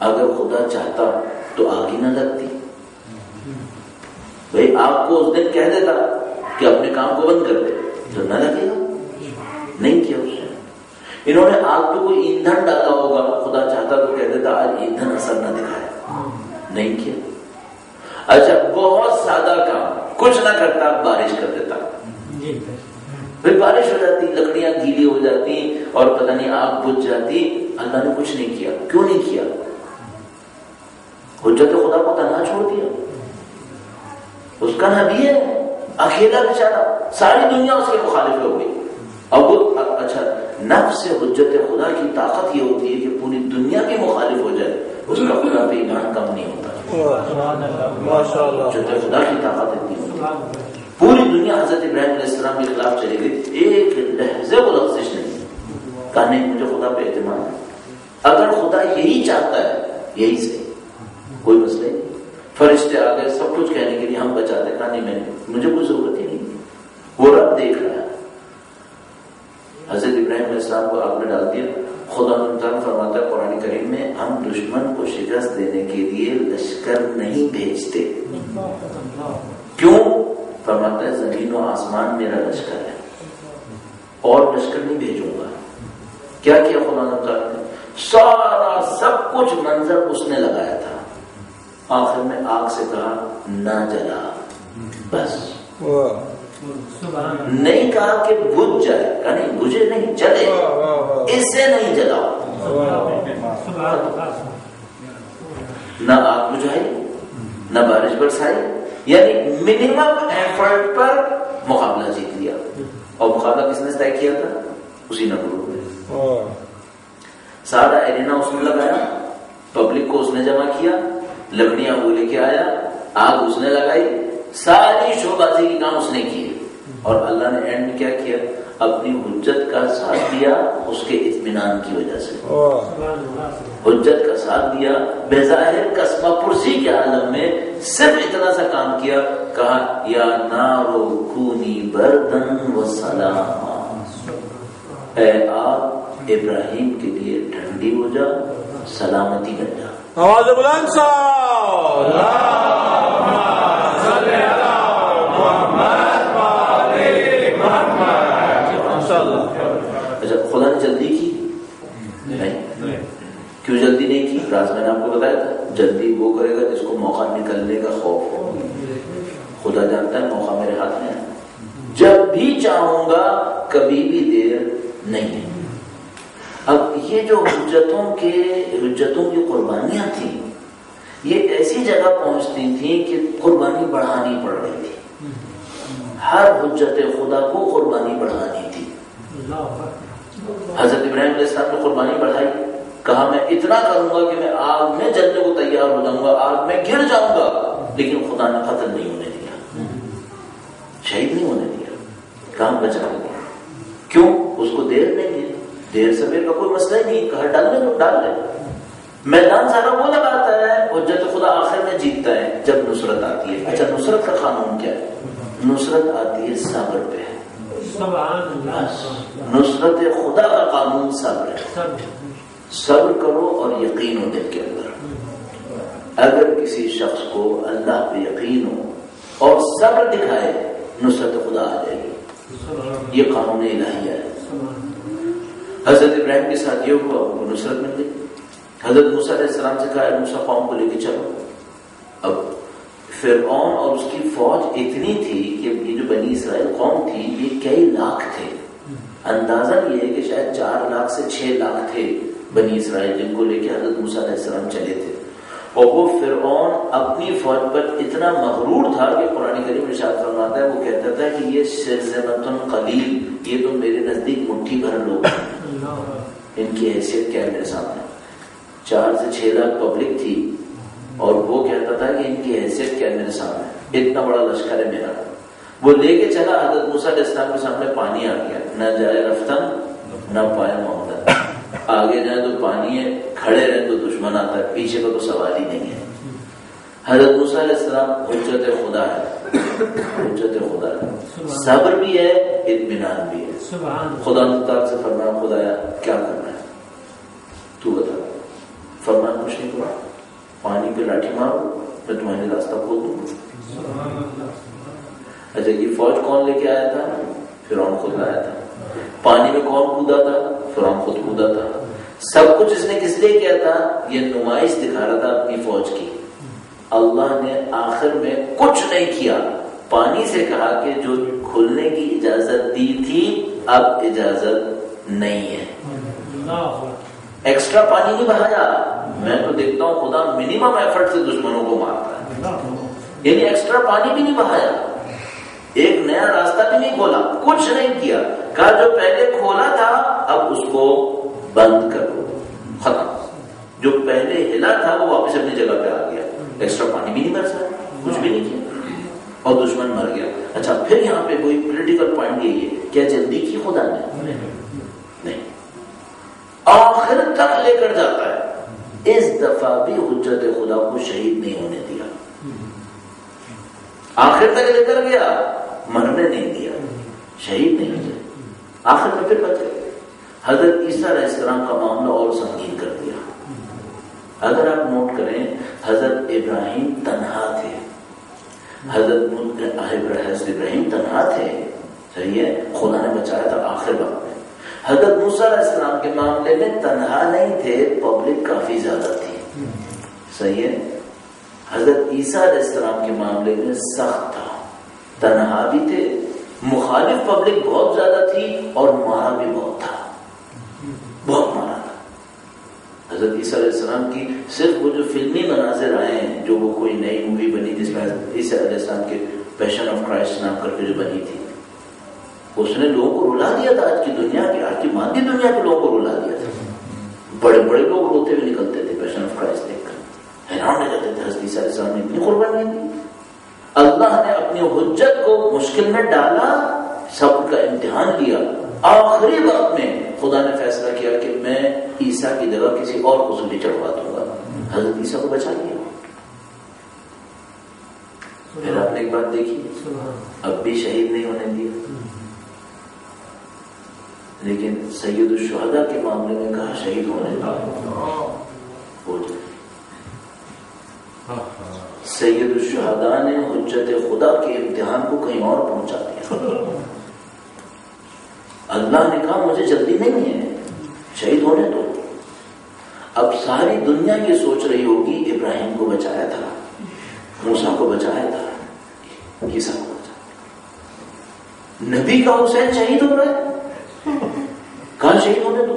اگر خدا چاہتا تو آگ ہی نہ لگتی. بھائی آپ کو اس دن کہہ دیتا کہ اپنے کام کو بند کر دے تو نہ لگے گا، نہیں کیا اس نے. انہوں نے آگ پہ کوئی ایندھن ڈالا ہوگا، خدا چاہتا تو کہہ دیتا آج ایندھن اثر نہ دکھائے، نہیں کیا. اچھا بہت سادہ کام، کچھ نہ کرتا بارش کر دیتا، پھر بارش ہو جاتی، لکڑیاں گیلی ہو جاتی اور پتہ نہیں آگ بجھ جاتی. اللہ نے کچھ نہیں کیا. کیوں نہیں کیا؟ حجت خدا کو تنہا چھوڑ دیا. اس کا نبی ہے اکیلا بیچارہ، ساری دنیا اس کے مخالف ہو گئی. اب وہ اچھا نفس سے حجت خدا کی طاقت یہ ہوتی ہے کہ پوری دنیا کے مخالف ہو جائے، اس کا خدا پہ ایمان کم نہیں ہوتا. حجت خدا کی طاقت اتنی ہوتی ہے. پوری دنیا حضرت ابراہیم علیہ السلام کے خلاف چلی گئی، ایک لحظے کو لغزش نہیں. کہا نہیں مجھے خدا پہ اعتماد ہے. اگر خدا یہی چاہتا ہے یہی سے کوئی مسئلہ نہیں. فرشتے آ گئے سب کچھ کہنے کے لیے ہم بچاتے, کہا نہیں میں مجھے کوئی ضرورت ہی نہیں, وہ رب دیکھ رہا ہے. حضرت ابراہیم علیہ السلام کو آگ میں ڈال دیا. خدا تعالیٰ فرماتا ہے قرآن کریم میں ہم دشمن کو شکست دینے کے لیے لشکر نہیں بھیجتے. کیوں؟ فرماتا ہے زمین و آسمان میرا لشکر ہے اور لشکر نہیں بھیجوں گا. کیا کیا خدا تعالیٰ نے؟ سارا سب کچھ منظر اس نے لگایا تھا. آخر میں آگ سے کہا نہ جلا, بس نہیں کہا کہ بجھ جائے, کہا نہیں بجھے نہیں جلے, اس سے نہیں جلاؤ. نہ آگ بجھائی نہ بارش برسائی, یعنی منیمم ایفرٹ پر مقابلہ جیت لیا. اور مقابلہ کس نے طے کیا تھا؟ اسی نمرود نے. سارا ایرینا اس نے لگایا, پبلک کو اس نے جمع کیا, لکڑیاں وہ لے کے آیا, آگ اس نے لگائی, ساری شو بازی کی کام اس نے کیے. اور اللہ نے اینڈ میں کیا کیا؟ اپنی حجت کا ساتھ دیا اس کے اطمینان کی وجہ سے. حجت کا ساتھ دیا, بظاہر قسمہ پرسی کے عالم میں صرف اتنا سا کام کیا, کہا یا نارو کونی بردن و سلاما, اے آگ ابراہیم کے لیے ٹھنڈی ہو جا, سلامتی بن جا. آواز بلند سا اچھا خدا نے جلدی کی نہیں. کیوں جلدی نہیں کی؟ راز میں نے آپ کو بتایا تھا, جلدی وہ کرے گا جس کو موقع نکلنے کا خوف ہو. خدا جانتا ہے موقع میرے ہاتھ میں ہے, جب بھی چاہوں گا کبھی بھی دیر نہیں. اب یہ جو حجتوں کی قربانیاں تھیں, یہ ایسی جگہ پہنچتی تھیں کہ قربانی بڑھانی پڑ رہی تھی. ہر حجت خدا کو قربانی بڑھانی تھی. حضرت ابراہیم علیہ السلام نے قربانی بڑھائی, کہا میں اتنا کروں گا کہ میں آگ میں جلنے کو تیار ہو جاؤں گا, آگ میں گر جاؤں گا, لیکن خدا نے قتل نہیں ہونے دیا, شہید نہیں ہونے دیا, کام بچا دیا. کیوں؟ اس کو دیر نہیں دی, دیر سبیر کا کوئی مسئلہ ہی نہیں, کہا ڈالنے تو ڈال لے. میدان سارا وہ لگاتا ہے, حجت خدا آخر میں جیتتا ہے جب نصرت آتی ہے. اچھا نصرت کا قانون کیا ہے؟ نصرت آتی ہے صبر پہ. نصرت خدا کا قانون صبر ہے. صبر کرو اور یقین ہو دل کے اندر. اگر کسی شخص کو اللہ پہ یقین ہو اور صبر دکھائے, نصرت خدا آ جائے گی. یہ قانون الہیہ ہے. حضرت ابراہیم کے ساتھ یہ ہوا, ان کو نصرت مل گئی. حضرت موسیٰ علیہ السلام سے کہا موسیٰ قوم کو لے کے چلو. اب فرعون اور اس کی فوج اتنی تھی کہ یہ جو بنی اسرائیل قوم تھی یہ کئی لاکھ تھے. اندازہ یہ ہے کہ شاید 4 لاکھ سے 6 لاکھ تھے بنی اسرائیل, جن کو لے کے حضرت موسیٰ علیہ السلام چلے تھے. اور وہ فرعون اپنی فوج پر اتنا مغرور تھا کہ قرآن کریم ارشاد فرماتا ہے, وہ کہتا تھا کہ یہ شرذمۃ قلیل, یہ تو میرے نزدیک مٹھی بھر لوگ ہیں, ان کی حیثیت کیا ہے میرے سامنے. 4 سے 6 لاکھ پبلک تھی اور وہ کہتا تھا کہ ان کی حیثیت کیا ہے میرے سامنے, اتنا بڑا لشکر ہے میرا. وہ لے کے چلا, حضرت موسیٰ علیہ السلام کے سامنے پانی آ گیا, نہ جائے رفتن نہ پائے معاملہ. آگے جائیں تو پانی ہے, کھڑے رہیں تو دشمن آتا ہے, پیچھے کا تو سوال ہی نہیں ہے. حضرت موسیٰ علیہ السلام حجت خدا ہے, حجت خدا ہے, صبر بھی ہے, اطمینان بھی ہے. خدا تعالیٰ سے فرمایا خدایا کیا کرنا ہے تو بتا. فرمایا کچھ نہیں کرا, پانی پہ لاٹھی مارو میں تمہارے راستہ کھول دوں گا. اچھا یہ فوج کون لے کے آیا تھا؟ فرعون خود لایا تھا. پانی میں کون کودا تھا؟ فرعون خود کودا تھا. سب کچھ اس نے کس لیے کیا تھا؟ یہ نمائش دکھا رہا تھا اپنی فوج کی. اللہ نے آخر میں کچھ نہیں کیا, پانی سے کہا کہ جو کھلنے کی اجازت دی تھی اب اجازت نہیں ہے. ایکسٹرا پانی نہیں بہایا. میں تو دیکھتا ہوں خدا منیمم ایفرٹ سے دشمنوں کو مارتا ہے, یعنی ایکسٹرا پانی بھی نہیں بہایا, ایک نیا راستہ بھی نہیں کھولا, کچھ نہیں کیا. کہا جو پہلے کھولا تھا اب اس کو بند کرو, ختم. جو پہلے ہلا تھا وہ واپس اپنی جگہ پہ آ گیا. ایکسٹرا پانی بھی نہیں برسا, کچھ بھی نہیں کیا, اور دشمن مر گیا. اچھا پھر یہاں پہ کوئی پولیٹیکل پوائنٹ یہی ہے, کیا جلدی کی خدا نے؟ نہیں. آخر تک لے کر جاتا ہے. اس دفعہ بھی حجت خدا کو شہید نہیں ہونے دیا. آخر تک لے کر گیا, مرنے نہیں دیا, شہید نہیں ہوئے, آخر میں پھر بچ گئے. حضرت عیسیٰ علیہ السلام کا معاملہ اور سنگین کر دیا. اگر آپ نوٹ کریں, حضرت ابراہیم تنہا تھے, حضرت ابراہیم تنہا تھے, صحیح ہے, خدا نے بچایا تھا آخر وقت میں. حضرت موسیٰ علیہ السلام کے معاملے میں تنہا نہیں تھے, پبلک کافی زیادہ تھی, صحیح ہے. حضرت عیسیٰ علیہ السلام کے معاملے میں سخت تھا, تنہا بھی تھے, مخالف پبلک بہت زیادہ تھی, اور مارا بھی بہت تھا, بہت مارا تھا. حضرت عیسیٰ علیہ السلام کی صرف وہ جو فلمی مناظر آئے ہیں, جو وہ کوئی نئی مووی بنی جس میں عیسیٰ علیہ السلام کے پیشن آف کرائسٹ نام کر کے جو بنی تھی, اس نے لوگوں کو رلا دیا تھا. آج کی دنیا کے, آج کی مادی دنیا کے لوگوں کو رلا دیا تھا. بڑے بڑے لوگ روتے ہوئے نکلتے تھے پیشن آف کرائسٹ دیکھ کر, حیران ہو جاتے تھے. حضرت عیسیٰ علیہ السلام نے اتنی قربانی دی. اللہ نے اپنی حجت کو مشکل میں ڈالا, صبر کا امتحان لیا. آخری وقت میں خدا نے فیصلہ کیا کہ میں عیسیٰ کی جگہ کسی اور کو سولی چڑھوا دوں گا. حضرت عیسیٰ کو بچا لیا. پھر آپ نے ایک بات دیکھی, اب بھی شہید نہیں ہونے دیا, لیکن سید الشہداء کے معاملے میں کہا شہید ہونے ہو جائے. سید الشہداء نے حجت خدا کے امتحان کو کہیں اور پہنچا دیا. اللہ نے کہا مجھے جلدی نہیں ہے, شہید ہونے دو. اب ساری دنیا یہ سوچ رہی ہوگی ابراہیم کو بچایا تھا, موسیٰ کو بچایا تھا, عیسیٰ کو بچایا. نبی کا حسین شہید ہو رہا ہے, کہاں شہید ہونے دو.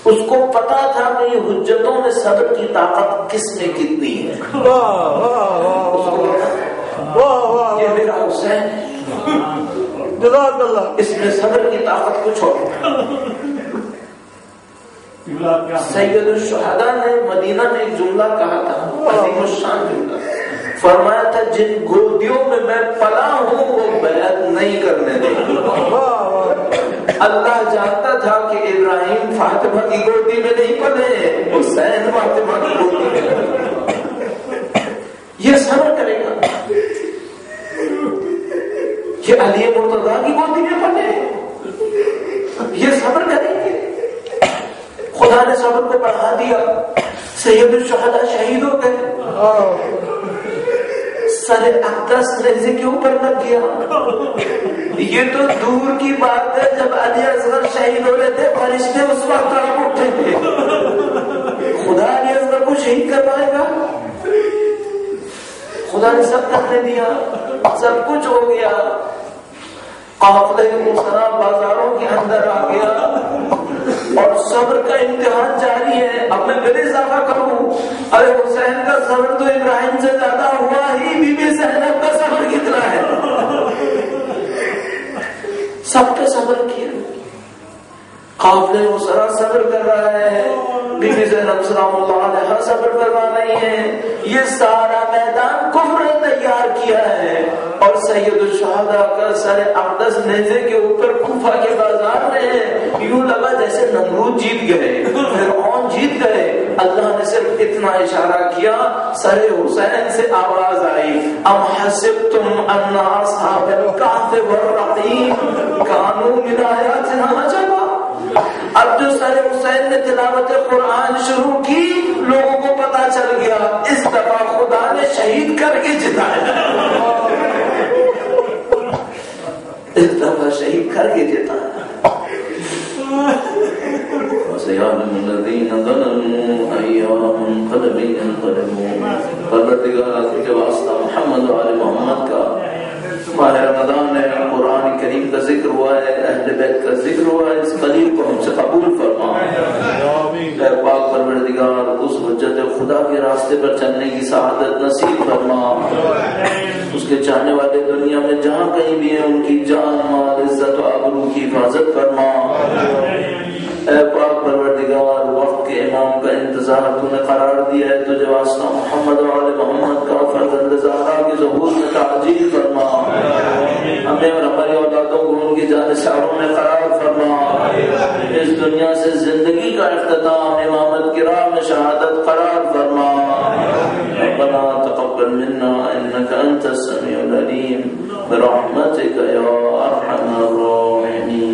اس کو پتا تھا کہ یہ حجتوں میں صبر کی طاقت کس میں کتنی ہے. یہ میرا حسین ہے, اس میں صبر کی طاقت کچھ اور. سید الشہداء نے مدینہ میں ایک جملہ کہا تھا, عظیم الشان جملہ, فرمایا تھا جن گودیوں میں میں پلا ہوں وہ بیعت نہیں کرنے دیں. اللہ جانتا تھا کہ ابراہیم فاطمہ کی گودی میں نہیں پلے, حسین فاطمہ کی گودی میں. یہ صبر کرے گا, یہ علی مرتضیٰ کی گودی میں پلے, یہ صبر کریں گے. خدا نے صبر کو بڑھا دیا. سید الشہداء شہید ہو گئے. سر اقدس نیزے کے اوپر لگ گیا. یہ تو دور کی بات ہے, جب علی اصغر شہید ہو رہے تھے فرشتے اس وقت تڑپ اٹھے تھے. خدا علی اصغر کو شہید کروائے گا. خدا نے سب کرنے دیا, سب کچھ ہو گیا. قافلہ مسرا بازاروں کے اندر آ گیا, اور صبر کا امتحان جاری ہے. اب میں پھر اضافہ کروں, ارے حسین کا صبر تو ابراہیم سے زیادہ ہوا ہی, بی بی زینب کا صبر کتنا ہے. سب پہ صبر کیا. قافلے مسرا صبر کر رہا ہے, بی بی زینب سلام اللہ علیہا صبر کروا رہی ہے. یہ سارا میدان کفر نے تیار کیا ہے, اور سید الشہداء کا سر اقدس نیزے کے اوپر کوفہ کے بازار میں ہے. یوں لگا جیسے نمرود جیت گئے, فرعون جیت گئے. اللہ نے صرف اتنا اشارہ کیا, سر حسین سے آواز آئی, ام حسبتم ان اصحاب الکہف والرقیم کانوا من آیاتنا عجبا. اب جو سر حسین نے تلاوت قرآن شروع کی, لوگوں کو پتا چل گیا اس دفعہ خدا نے شہید کر کے جتایا. اس دفعہ شہید کر کے جتایا. وَسَيَعْلَمُ الَّذِينَ ظَلَمُوا أَيَّ مُنقَلَبٍ يَنقَلِبُونَ. پروردگار کے واسطہ محمد و آل محمد کا ماہ رمضان ہے, قرآن کریم کا ذکر ہوا ہے, اہل بیت کا ذکر ہوا ہے. اس قریب کو ہم سے قبول فرما. اے پاک پروردگار, اس حجت خدا کے راستے پر چلنے کی سعادت نصیب فرما. اس کے چاہنے والے دنیا میں جہاں کہیں بھی ہیں ان کی جان, مال, عزت و آبرو کی حفاظت فرما. اے پاک پروردگار, وقت کے امام کا انتظار تو نے قرار دیا ہے, تجھے واسطہ محمد و آل محمد کا فرزند زہرا کے ظہور میں تعجیل فرما. ہمیں اور ہماری اولادوں کو ان کی جانشینوں میں قرار فرما. اس دنیا سے زندگی کا اختتام امامت کی راہ میں شہادت قرار فرما. ربنا تقبل منا انك انت السميع العليم برحمتك يا ارحم الراحمين.